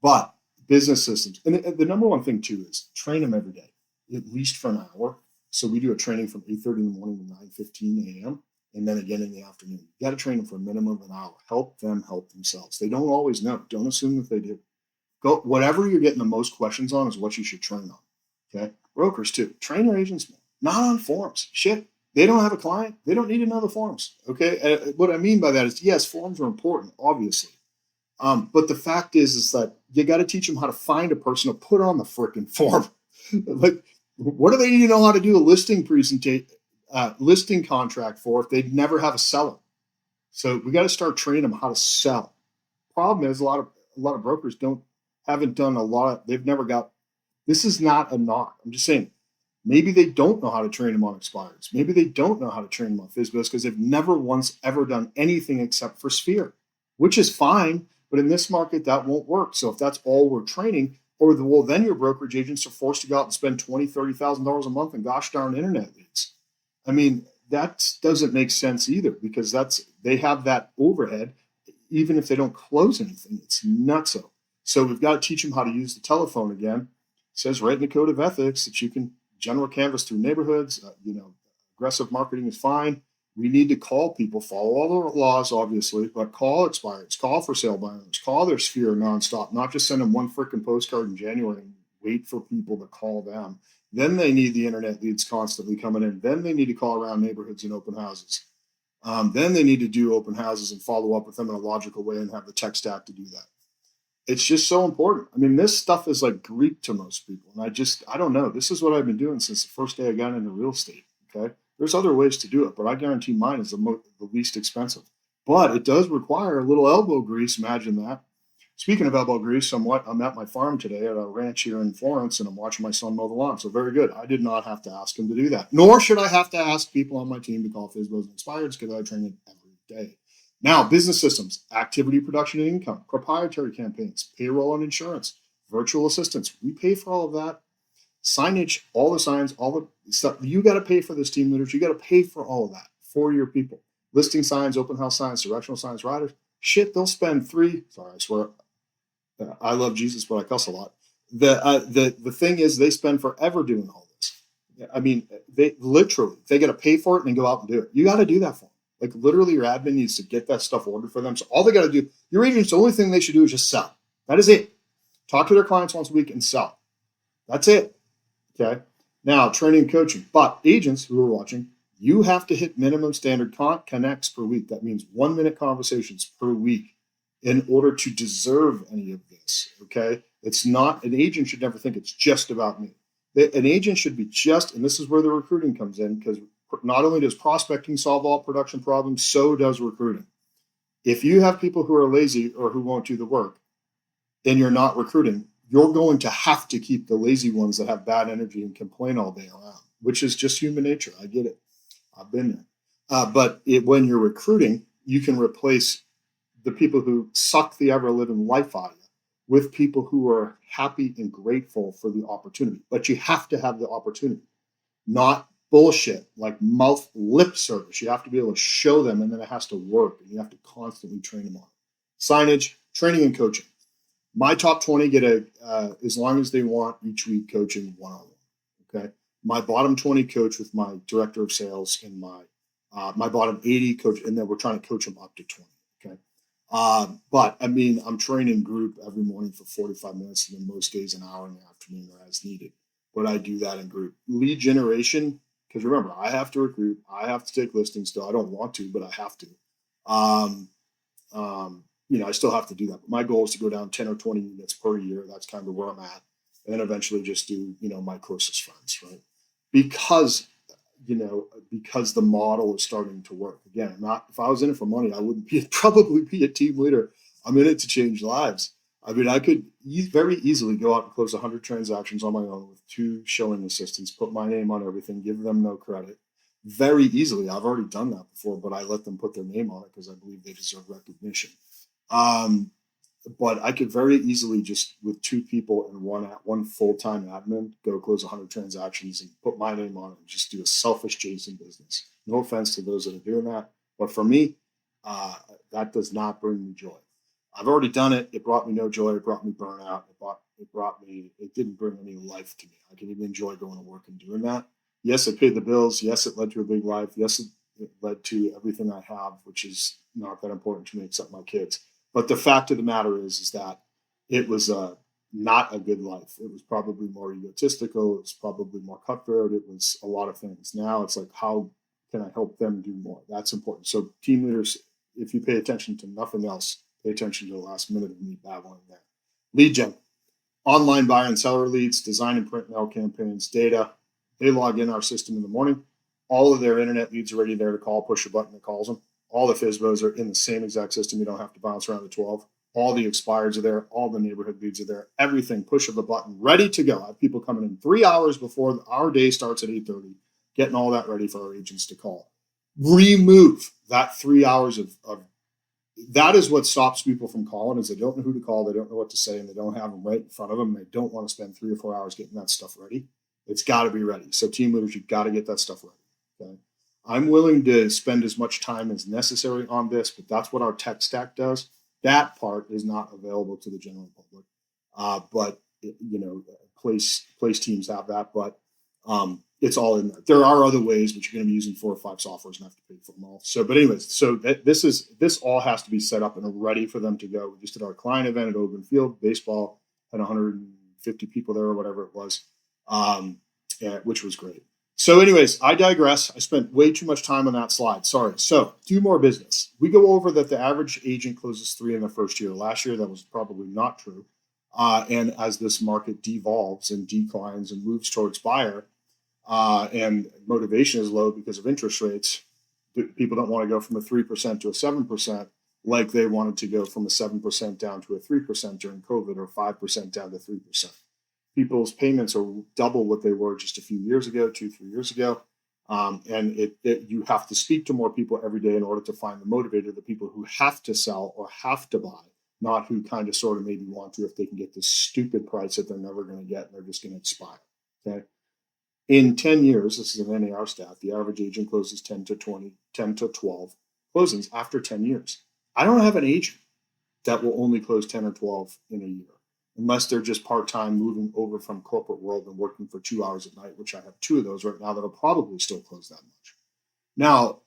But business systems, and the number one thing too is train them every day, at least for an hour. So we do a training from 8:30 in the morning to 9:15 a.m. and then again in the afternoon. You got to train them for a minimum of an hour. Help them help themselves. They don't always know. Don't assume that they do. Go whatever you're getting the most questions on is what you should train on. Okay, brokers too. Train your agents more. Not on forms. Shit. They don't have a client. They don't need to know the forms. Okay. What I mean by that is, yes, forms are important, obviously. But the fact is that you got to teach them how to find a person to put on the freaking form. Like, what do they need to know how to do a listing listing contract for if they'd never have a seller? So we got to start training them how to sell. Problem is, a lot of brokers haven't done a lot. They've never got. This is not a knock. I'm just saying. Maybe they don't know how to train them on expireds. Maybe they don't know how to train them on FSBOs because they've never once ever done anything except for Sphere, which is fine. But in this market, that won't work. So if that's all we're training, then your brokerage agents are forced to go out and spend $20,000, $30,000 a month on gosh darn internet leads. I mean, that doesn't make sense either because they have that overhead, even if they don't close anything. It's nutso. So we've got to teach them how to use the telephone again. It says right in the code of ethics that you can general canvas through neighborhoods. Aggressive marketing is fine. We need to call people, follow all the laws, obviously, but call expireds, call for sale by owners, call their Sphere nonstop, not just send them one freaking postcard in January and wait for people to call them. Then they need the internet leads constantly coming in. Then they need to call around neighborhoods and open houses. Then they need to do open houses and follow up with them in a logical way and have the tech stack to do that. It's just so important. I mean, this stuff is like Greek to most people. And I don't know. This is what I've been doing since the first day I got into real estate. Okay. There's other ways to do it, but I guarantee mine is the least expensive. But it does require a little elbow grease. Imagine that. Speaking of elbow grease, I'm at my farm today at a ranch here in Florence, and I'm watching my son mow the lawn. So very good. I did not have to ask him to do that. Nor should I have to ask people on my team to call FSBOs and expireds because I train it every day. Now, business systems, activity, production, and income, proprietary campaigns, payroll and insurance, virtual assistants. We pay for all of that. Signage, all the signs, all the stuff. You got to pay for this, team leaders. You got to pay for all of that for your people. Listing signs, open house signs, directional signs, riders. Shit, they'll spend I swear, I love Jesus, but I cuss a lot. The thing is, they spend forever doing all this. I mean, they got to pay for it and then go out and do it. You got to do that for them. Like literally, your admin needs to get that stuff ordered for them. So all they got to do, your agents, the only thing they should do is just sell. That is it. Talk to their clients once a week and sell. That's it. Okay. Now, training and coaching. But agents who are watching, you have to hit minimum standard connects per week. That means 1-minute conversations per week in order to deserve any of this. Okay. It's not, an agent should never think it's just about me. An agent should be and this is where the recruiting comes in, because not only does prospecting solve all production problems, so does recruiting. If you have people who are lazy or who won't do the work and you're not recruiting, you're going to have to keep the lazy ones that have bad energy and complain all day around, which is just human nature. I get it. I've been there. But when you're recruiting, you can replace the people who suck the ever living life out of you with people who are happy and grateful for the opportunity. But you have to have the opportunity, not bullshit like mouth lip service. You have to be able to show them, and then it has to work, and you have to constantly train them on it. Signage, training, and coaching. My top 20 get as long as they want each week coaching one-on-one. Okay. My bottom 20 coach with my director of sales, and my bottom 80 coach, and then we're trying to coach them up to 20. Okay. But I mean, I'm training group every morning for 45 minutes, and then most days an hour in the afternoon or as needed. But I do that in group. Lead generation, because remember, I have to recruit, I have to take listings still. I don't want to, but I have to. Um, I still have to do that. But my goal is to go down 10 or 20 units per year. That's kind of where I'm at. And then eventually just do, my closest friends, right? Because, because the model is starting to work. Again, if I was in it for money, I wouldn't probably be a team leader. I'm in it to change lives. I mean, I could very easily go out and close 100 transactions on my own with 2 showing assistants, put my name on everything, give them no credit. Very easily. I've already done that before, but I let them put their name on it because I believe they deserve recognition. But I could very easily just with 2 people and one full-time admin go close 100 transactions and put my name on it and just do a selfish chasing business. No offense to those that are doing that, but for me, that does not bring me joy. I've already done it. It brought me no joy. It brought me burnout. It didn't bring any life to me. I can even enjoy going to work and doing that. Yes, it paid the bills. Yes, it led to a big life. Yes, it led to everything I have, which is not that important to me except my kids. But the fact of the matter is that it was not a good life. It was probably more egotistical. It was probably more cutthroat. It was a lot of things. Now it's like, how can I help them do more? That's important. So team leaders, if you pay attention to nothing else, pay attention to the last minute of me babbling there. Lead gen, online buyer and seller leads, design and print mail campaigns, data. They log in our system in the morning. All of their internet leads are ready there to call, push a button that calls them. All the FISBOs are in the same exact system. You don't have to bounce around the 12. All the expireds are there. All the neighborhood leads are there. Everything, push of a button, ready to go. I have people coming in 3 hours before our day starts at 8:30, getting all that ready for our agents to call. Remove that 3 hours of that is what stops people from calling, is they don't know who to call, they don't know what to say, and they don't have them right in front of them. They don't want to spend 3 or 4 hours getting that stuff ready. It's got to be ready. So team leaders, you've got to get that stuff ready. Okay. I'm willing to spend as much time as necessary on this, but that's what our tech stack does. That part is not available to the general public. But place teams have that, but it's all in there. There are other ways, but you're going to be using 4 or 5 softwares and have to pay for them all. So, but anyways, so this all has to be set up and ready for them to go. We just did our client event at Oakland Field. Baseball had 150 people there or whatever it was, which was great. So anyways, I digress. I spent way too much time on that slide. Sorry. So do more business. We go over that the average agent closes 3 in the first year. Last year, that was probably not true. And as this market devolves and declines and moves towards buyer, and motivation is low because of interest rates, people don't want to go from a 3% to a 7% like they wanted to go from a 7% down to a 3% during COVID, or 5% down to 3%. People's payments are double what they were just a few years ago, 2-3 years ago. And you have to speak to more people every day in order to find the motivator, the people who have to sell or have to buy, not who kind of sort of maybe want to if they can get this stupid price that they're never going to get and they're just going to expire. Okay. In 10 years, this is an NAR stat, the average agent closes 10 to 12 closings after 10 years. I don't have an agent that will only close 10 or 12 in a year, unless they're just part-time moving over from corporate world and working for 2 hours at night, which I have 2 of those right now that'll probably still close that much. Now,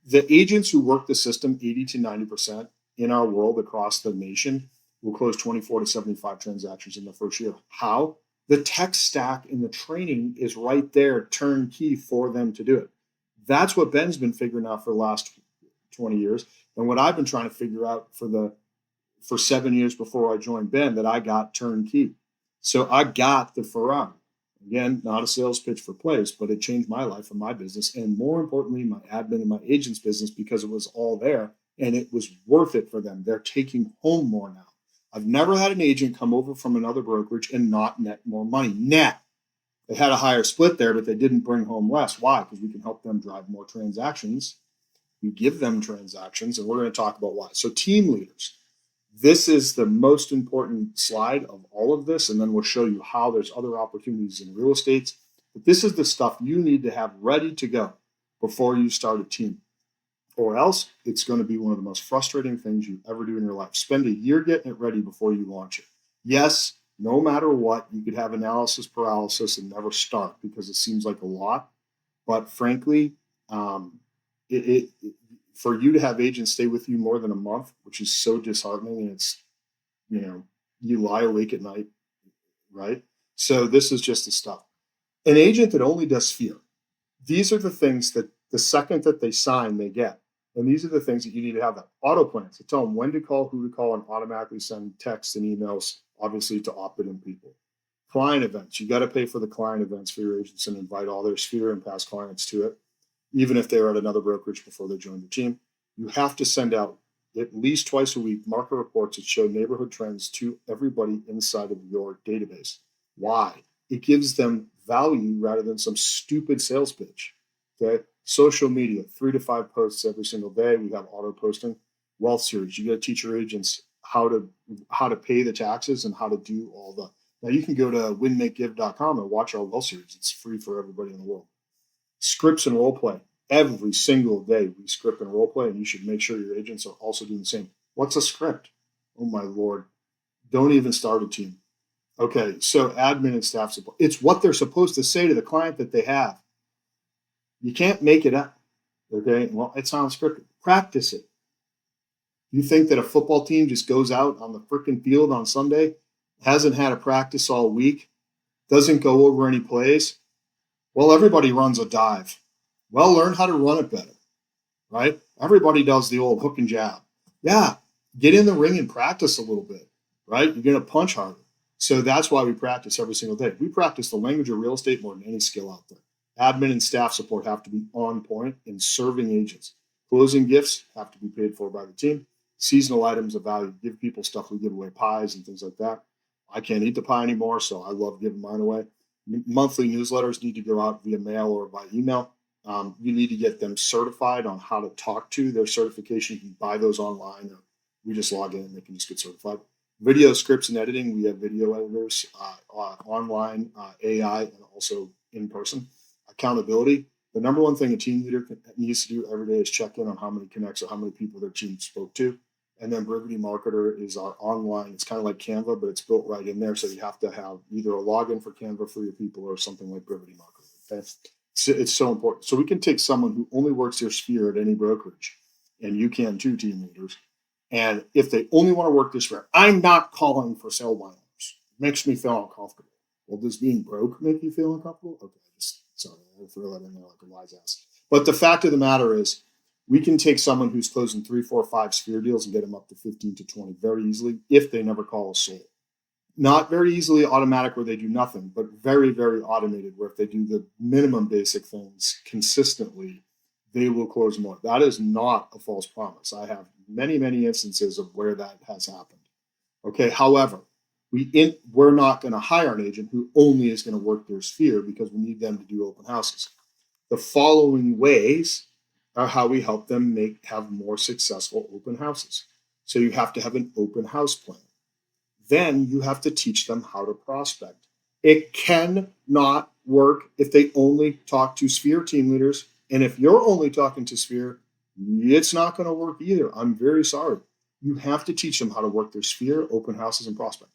the agents who work the system, 80 to 90% in our world across the nation, will close 24 to 75 transactions in the first year. How? The tech stack and the training is right there, turnkey for them to do it. That's what Ben's been figuring out for the last 20 years. And what I've been trying to figure out for 7 years before I joined Ben, that I got turnkey. So I got the Ferrari. Again, not a sales pitch for place, but it changed my life and my business. And more importantly, my admin and my agent's business, because it was all there and it was worth it for them. They're taking home more now. I've never had an agent come over from another brokerage and not net more money. Net. They had a higher split there, but they didn't bring home less. Why? Because we can help them drive more transactions We give them transactions, and we're going to talk about why. So team leaders, this is the most important slide of all of this, and then we'll show you how there's other opportunities in real estate. But this is the stuff you need to have ready to go before you start a team, or else it's going to be one of the most frustrating things you ever do in your life. Spend a year getting it ready before you launch it. Yes, no matter what, you could have analysis paralysis and never start because it seems like a lot. But frankly, it for you to have agents stay with you more than a month, which is so disheartening, and it's, you lie awake at night, right? So this is just the stuff. An agent that only does Sphere, these are the things that the second that they sign, they get. And these are the things that you need to have, that auto plans to tell them when to call, who to call, and automatically send texts and emails, obviously to opt in people. Client events, you got to pay for the client events for your agents and invite all their Sphere and past clients to it, even if they're at another brokerage before they join the team. You have to send out at least twice a week market reports that show neighborhood trends to everybody inside of your database. Why? It gives them value rather than some stupid sales pitch. Okay. Social media, 3 to 5 posts every single day. We have auto posting. Wealth series. You got to teach your agents how to pay the taxes and how to do all the. Now you can go to winmakegive.com and watch our wealth series. It's free for everybody in the world. Scripts and role play. Every single day we script and role play, and you should make sure your agents are also doing the same. What's a script? Oh my Lord. Don't even start a team. Okay, so admin and staff support. It's what they're supposed to say to the client that they have. You can't make it up. Okay, well, it's not scripted. Practice it. You think that a football team just goes out on the freaking field on Sunday, hasn't had a practice all week, doesn't go over any plays? Well, everybody runs a dive. Well, learn how to run it better, right? Everybody does the old hook and jab. Yeah, get in the ring and practice a little bit, right? You're going to punch harder. So that's why we practice every single day. We practice the language of real estate more than any skill out there. Admin and staff support have to be on point in serving agents. Closing gifts have to be paid for by the team. Seasonal items of value. Give people stuff. We give away pies and things like that. I can't eat the pie anymore, so I love giving mine away. Monthly newsletters need to go out via mail or by email. You need to get them certified on how to talk to their certification. You can buy those online, or we just log in and they can just get certified. Video scripts and editing. We have video editors online, AI, and also in person. Accountability. The number one thing a team leader needs to do every day is check in on how many connects or how many people their team spoke to. And then Brevity Marketer is our online. It's kind of like Canva, but it's built right in there. So you have to have either a login for Canva for your people or something like Brevity Marketer. Okay? So it's so important. So we can take someone who only works their Sphere at any brokerage, and you can too, team leaders. And if they only want to work this Sphere, I'm not calling for sell by owners. It makes me feel uncomfortable. Well, does being broke make you feel uncomfortable? Okay, sorry, I throw that in there like a wise ass. But the fact of the matter is, we can take someone who's closing 3, 4, 5 Sphere deals and get them up to 15 to 20 very easily if they never call a soul. Not very easily automatic where they do nothing, but very, very automated where if they do the minimum basic things consistently, they will close more. That is not a false promise. I have many, many instances of where that has happened. Okay, however, we're not going to hire an agent who only is going to work their Sphere because we need them to do open houses. The following ways are how we help them have more successful open houses. So you have to have an open house plan. Then you have to teach them how to prospect. It cannot work if they only talk to Sphere team leaders. And if you're only talking to Sphere, it's not going to work either. I'm very sorry. You have to teach them how to work their Sphere, open houses, and prospect.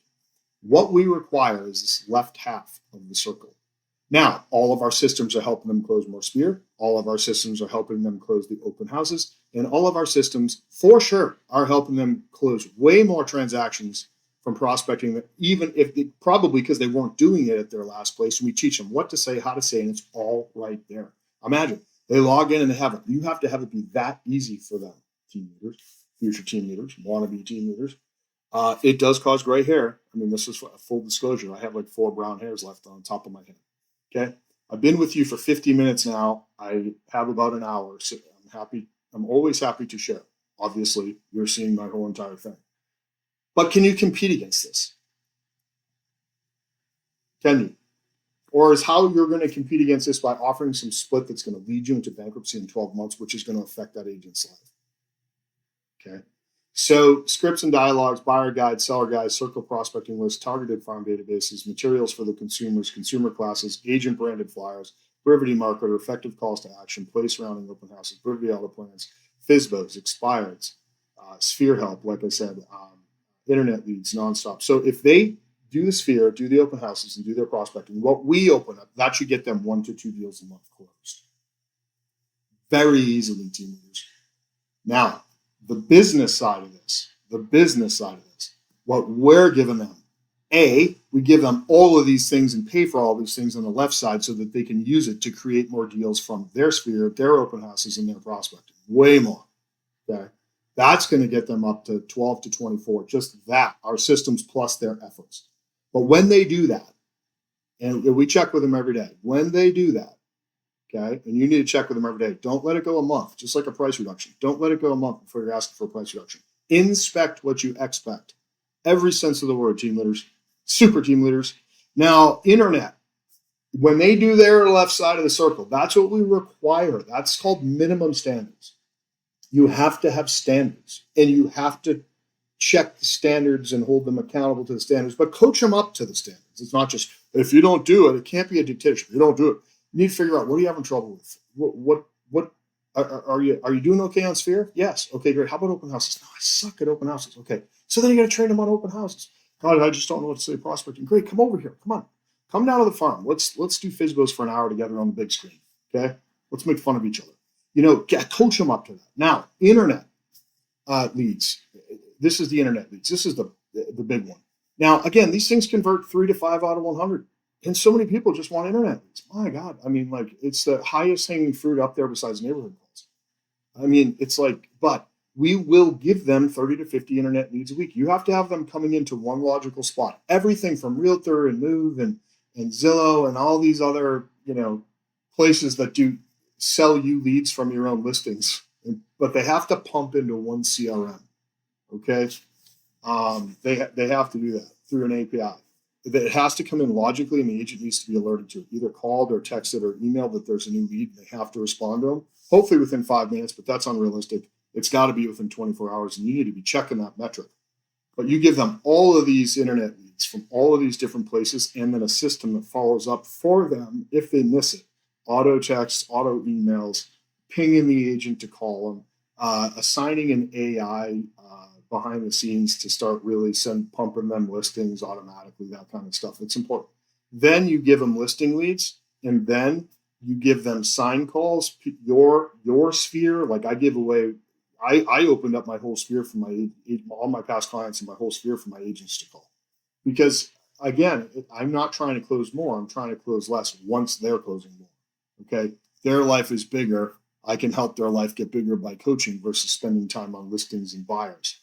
What we require is this left half of the circle. Now, all of our systems are helping them close more Sphere. All of our systems are helping them close the open houses. And all of our systems, for sure, are helping them close way more transactions from prospecting, even if probably because they weren't doing it at their last place. And we teach them what to say, how to say, and it's all right there. Imagine they log in and they have it. You have to have it be that easy for them, team leaders, future team leaders, wannabe team leaders. It does cause gray hair. I mean, this is a full disclosure. I have like 4 brown hairs left on top of my head. Okay. I've been with you for 50 minutes now. I have about an hour. So I'm happy. I'm always happy to share. Obviously, you're seeing my whole entire thing. But can you compete against this? Can you? Or is how you're going to compete against this by offering some split that's going to lead you into bankruptcy in 12 months, which is going to affect that agent's life. Okay. So scripts and dialogues, buyer guides, seller guides, circle prospecting lists, targeted farm databases, materials for the consumers, consumer classes, agent branded flyers, brevity marketer, effective calls to action, place surrounding open houses, brevity auto plans, FISBOs, expireds, sphere help, like I said, internet leads nonstop. So if they do the sphere, do the open houses, and do their prospecting, what we open up, that should get them 1 to 2 deals a month closed. Very easily, team leaders. Now, the business side of this, what we're giving them, we give them all of these things and pay for all these things on the left side so that they can use it to create more deals from their sphere, their open houses, and their prospecting. Way more. Okay. That's going to get them up to 12 to 24. Just that, our systems plus their efforts. But when they do that, and we check with them every day, when they do that, okay, and you need to check with them every day, don't let it go a month, just like a price reduction. Don't let it go a month before you're asking for a price reduction. Inspect what you expect. Every sense of the word, team leaders, super team leaders. Now, internet, when they do their left side of the circle, that's what we require. That's called minimum standards. You have to have standards, and you have to check the standards and hold them accountable to the standards, but coach them up to the standards. It's not just, if you don't do it, it can't be a dictatorship. You don't do it. You need to figure out, what are you having trouble with? What are you doing okay on Sphere? Yes. Okay, great. How about open houses? No, I suck at open houses. Okay. So then you got to train them on open houses. God, I just don't know what to say prospecting. Great. Come over here. Come on. Come down to the farm. Let's do FISBOs for an hour together on the big screen. Okay. Let's make fun of each other. Coach them up to that. Now, internet leads. This is the internet leads. This is the big one. Now, again, these things convert 3 to 5 out of 100. And so many people just want internet leads. My God. I mean, like, it's the highest hanging fruit up there besides neighborhood calls. I mean, it's like, but we will give them 30 to 50 internet leads a week. You have to have them coming into one logical spot. Everything from Realtor and Move and Zillow and all these other, places that do sell you leads from your own listings. But they have to pump into one CRM. Okay. They have to do that through an API. It has to come in logically, and the agent needs to be alerted to it, either called or texted or emailed that there's a new lead, and they have to respond to them, hopefully within 5 minutes, but that's unrealistic. It's got to be within 24 hours, and you need to be checking that metric. But you give them all of these internet leads from all of these different places, and then a system that follows up for them if they miss it. Auto texts, auto emails, pinging the agent to call them, assigning an AI behind the scenes to start really pumping them listings automatically, that kind of stuff. It's important. Then you give them listing leads, and then you give them sign calls. Your sphere, like I give away, I opened up my whole sphere for all my past clients and my whole sphere for my agents to call. Because again, I'm not trying to close more. I'm trying to close less once they're closing more. Okay. Their life is bigger. I can help their life get bigger by coaching versus spending time on listings and buyers.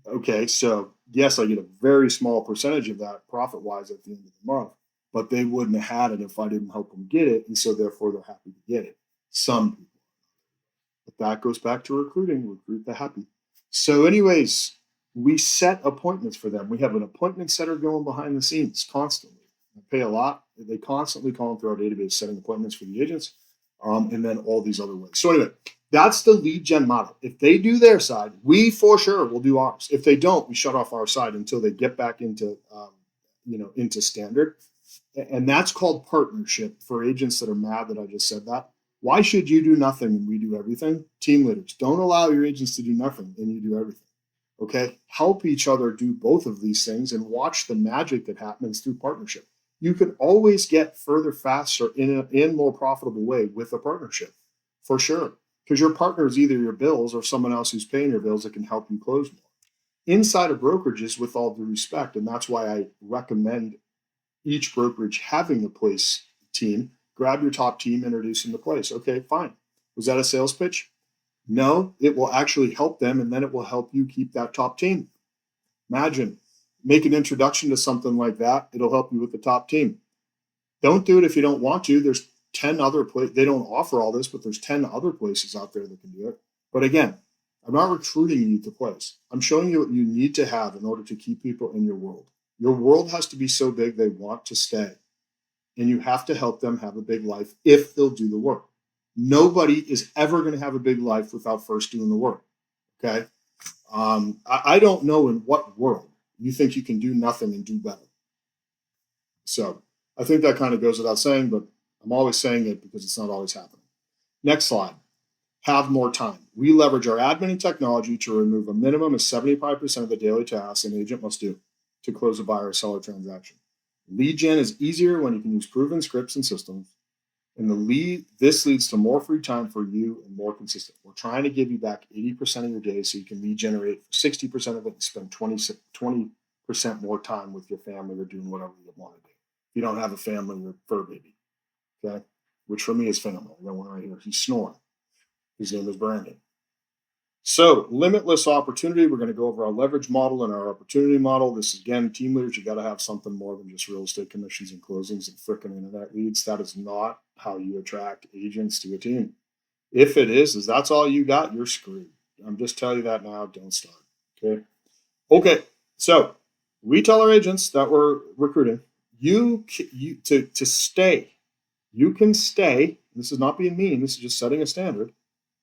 Okay, so yes, I get a very small percentage of that profit-wise at the end of the month, but they wouldn't have had it if I didn't help them get it, and so therefore they're happy to get it. Some people. But that goes back to recruiting, recruit the happy. So anyways, we set appointments for them. We have an appointment setter going behind the scenes constantly. I pay a lot. They constantly call through our database, setting appointments for the agents, and then all these other ways. So anyway, that's the lead gen model. If they do their side, we for sure will do ours. If they don't, we shut off our side until they get back into, into standard. And that's called partnership for agents that are mad that I just said that. Why should you do nothing and we do everything? Team leaders, don't allow your agents to do nothing and you do everything. Okay? Help each other do both of these things and watch the magic that happens through partnership. You can always get further faster in a more profitable way with a partnership, for sure. Because your partner is either your bills or someone else who's paying your bills that can help you close more. Inside of brokerages, with all due respect, and that's why I recommend each brokerage having a place team, grab your top team, introduce them to place. Okay, fine. Was that a sales pitch? No, it will actually help them, and then it will help you keep that top team. Imagine, make an introduction to something like that. It'll help you with the top team. Don't do it if you don't want to. There's 10 other places. They don't offer all this, but there's 10 other places out there that can do it. But again, I'm not recruiting you to place. I'm showing you what you need to have in order to keep people in your world. Your world has to be so big they want to stay. and you have to help them have a big life if they'll do the work. Nobody is ever going to have a big life without first doing the work. Okay. I don't know in what world you think you can do nothing and do better. So I think that kind of goes without saying, but I'm always saying it because it's not always happening. Next slide. Have more time. We leverage our admin and technology to remove a minimum of 75% of the daily tasks an agent must do to close a buyer or seller transaction. Lead gen is easier when you can use proven scripts and systems. And this leads to more free time for you and more consistent. We're trying to give you back 80% of your day so you can lead generate 60% of it and spend 20% more time with your family or doing whatever you want to do. If you don't have a family, you're fur baby. Okay? Which for me is family. I got one right here. He's snoring. His name is Brandon. So, limitless opportunity. We're going to go over our leverage model and our opportunity model. This is, again, team leaders, you got to have something more than just real estate commissions and closings and freaking internet leads. That is not how you attract agents to a team. If it is that's all you got, you're screwed. I'm just telling you that now. Don't start. Okay. So, we tell our agents that we're recruiting, to stay. You can stay. This is not being mean. This is just setting a standard.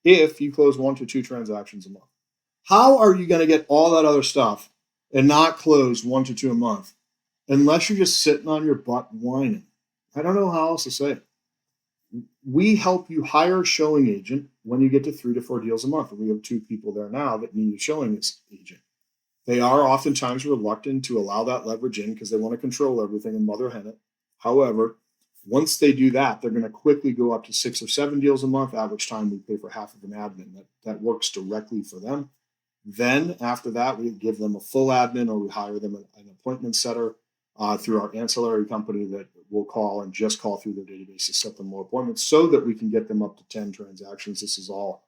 If you close 1 to 2 transactions a month. How are you going to get all that other stuff and not close 1 to 2 a month unless you're just sitting on your butt whining? I don't know how else to say it. We help you hire a showing agent when you get to 3 to 4 deals a month. And we have 2 people there now that need a showing agent. They are oftentimes reluctant to allow that leverage in because they want to control everything and mother hen it. However, once they do that, they're going to quickly go up to 6 or 7 deals a month. Average time we pay for half of an admin that works directly for them. Then after that, we give them a full admin or we hire them an appointment setter through our ancillary company that will call and just call through their database to set them more appointments so that we can get them up to 10 transactions. This is all,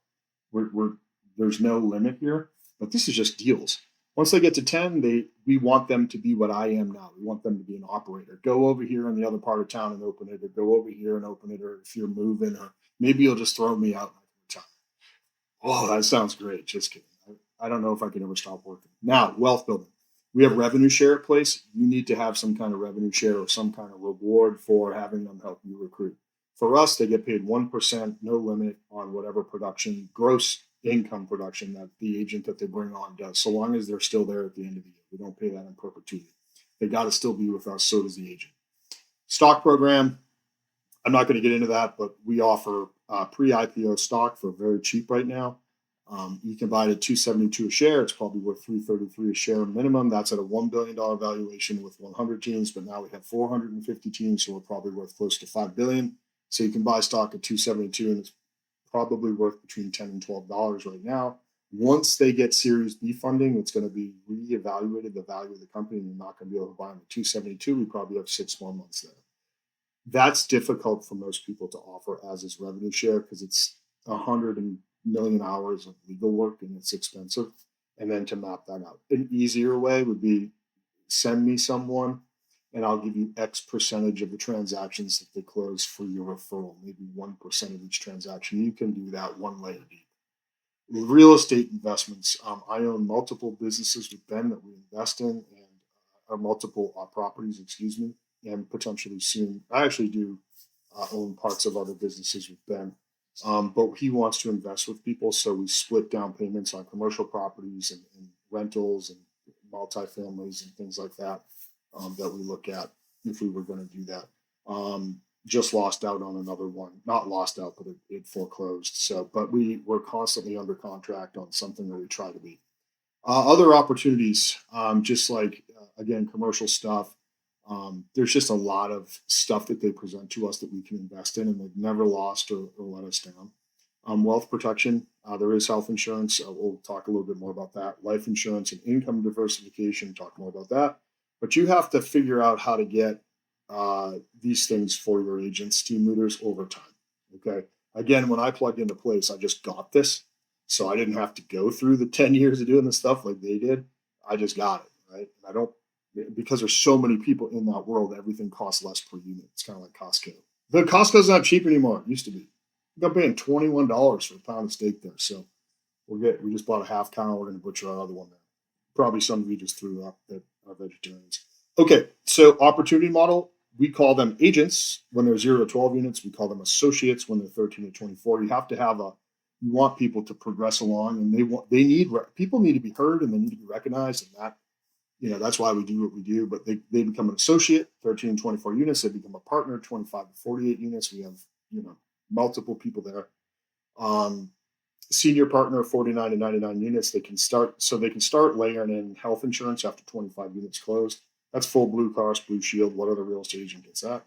there's no limit here, but this is just deals. Once they get to 10, we want them to be what I am now. We want them to be an operator. Go over here in the other part of town and open it, or go over here and open it, or if you're moving, or maybe you'll just throw me out in time. Oh, that sounds great. Just kidding. I don't know if I can ever stop working. Now, wealth building. We have revenue share at place. You need to have some kind of revenue share or some kind of reward for having them help you recruit. For us, they get paid 1%, no limit on whatever production, gross income production that the agent that they bring on does, so long as they're still there at the end of the year. We don't pay that in perpetuity. They got to still be with us, so does the agent. Stock program, I'm not going to get into that, but we offer pre-IPO stock for very cheap right now. You can buy it at $272 a share. It's probably worth $333 a share minimum. That's at a $1 billion valuation with 100 teams, but now we have 450 teams, so we're probably worth close to $5 billion. So you can buy stock at $272, and it's probably worth between $10 and $12 right now. Once they get Series B funding, it's going to be reevaluated, the value of the company, and you're not going to be able to buy them at $272. We probably have 6 more months there. That's difficult for most people to offer as is revenue share because it's 100 million hours of legal work and it's expensive. And then to map that out. An easier way would be send me someone and I'll give you X percentage of the transactions that they close for your referral, maybe 1% of each transaction. You can do that one layer deep. Real estate investments. I own multiple businesses with Ben that we invest in and or multiple properties, and potentially soon. I actually do own parts of other businesses with Ben. But he wants to invest with people, so we split down payments on commercial properties and rentals and multifamilies and things like that that we look at if we were going to do that. Just lost out on another one, not lost out, but it foreclosed. So, but we're constantly under contract on something that we try to be. Other opportunities, just like again commercial stuff. There's just a lot of stuff that they present to us that we can invest in, and they've never lost or let us down. Wealth protection, there is health insurance. We'll talk a little bit more about that. Life insurance and income diversification, talk more about that. But you have to figure out how to get these things for your agents, team leaders over time. Okay. Again, when I plugged into place, I just got this. So I didn't have to go through the 10 years of doing this stuff like they did. I just got it. Right. And I don't, because there's so many people in that world, everything costs less per unit. It's kind of like Costco. But Costco's not cheap anymore. It used to be. I'm paying $21 for a pound of steak there. So we just bought a half cow. We're going to butcher our other one there. Probably some of you just threw up that are vegetarians. Okay, so opportunity model. we call them agents when they're 0 to 12 units. We call them associates when they're 13 to 24. You have to have you want people to progress along, and people need to be heard, and they need to be recognized, and that's why we do what we do. But they become an associate, 13 to 24 units. They become a partner, 25 to 48 units. We have, multiple people there. Um, Senior partner, 49 to 99 units. They can start layering in health insurance after 25 units closed. That's full Blue Cross Blue Shield. What other real estate agent gets that?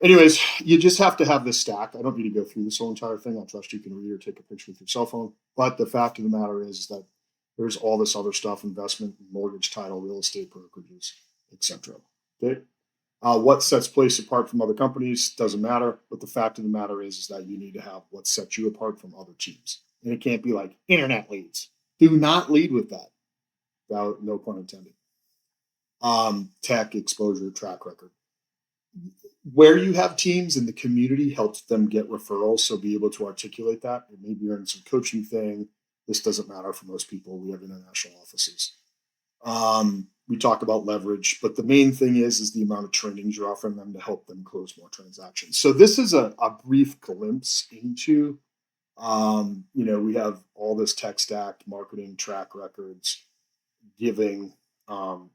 Anyways, you just have to have this stack. I don't need to go through this whole entire thing. I trust you can read or take a picture with your cell phone. But the fact of the matter is that there's all this other stuff: investment, mortgage, title, real estate brokerages, etc. Okay. What sets place apart from other companies doesn't matter, but the fact of the matter is that you need to have what sets you apart from other teams, and it can't be like internet leads. Do not lead with that. No pun intended. Tech exposure, track record. Where you have teams in the community helps them get referrals, so be able to articulate that. And maybe you're in some coaching thing. This doesn't matter for most people. We have international offices. We talk about leverage, but the main thing is the amount of trainings you're offering them to help them close more transactions. So this is a brief glimpse into, we have all this tech stack, marketing, track records, giving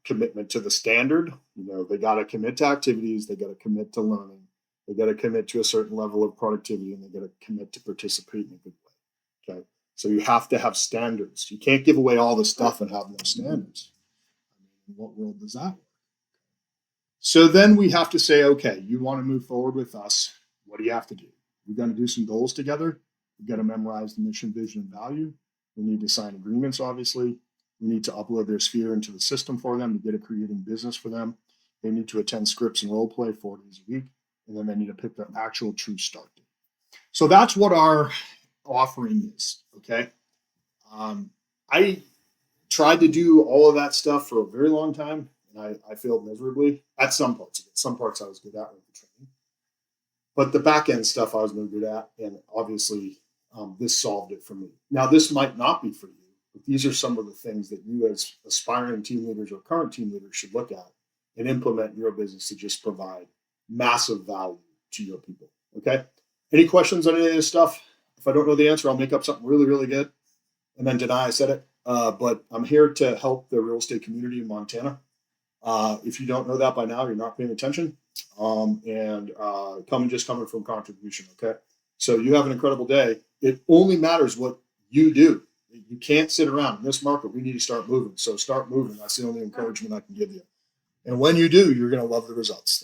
commitment to the standard. They got to commit to activities, they got to commit to learning, they got to commit to a certain level of productivity, and they got to commit to participate in a good way. Okay. So you have to have standards. You can't give away all the stuff and have no standards. In what world does that work? So then we have to say, okay, you want to move forward with us. What do you have to do? We're going to do some goals together. We've got to memorize the mission, vision, and value. We need to sign agreements, obviously. We need to upload their sphere into the system for them to get a creating business for them. They need to attend scripts and role play 4 days a week. And then they need to pick their actual true start date. So that's what our offering is, okay? I tried to do all of that stuff for a very long time, and I failed miserably at some parts of it. Some parts I was good at with the training, but the back end stuff I was no good at, and obviously this solved it for me. Now, this might not be for you, but these are some of the things that you as aspiring team leaders or current team leaders should look at and implement in your business to just provide massive value to your people, okay? Any questions on any of this stuff? If I don't know the answer, I'll make up something really, really good and then deny I said it. But I'm here to help the real estate community in Montana. If you don't know that by now, you're not paying attention. Coming from contribution, okay? So you have an incredible day. It only matters what you do. You can't sit around. In this market, we need to start moving. So start moving. That's the only encouragement I can give you. And when you do, you're going to love the results.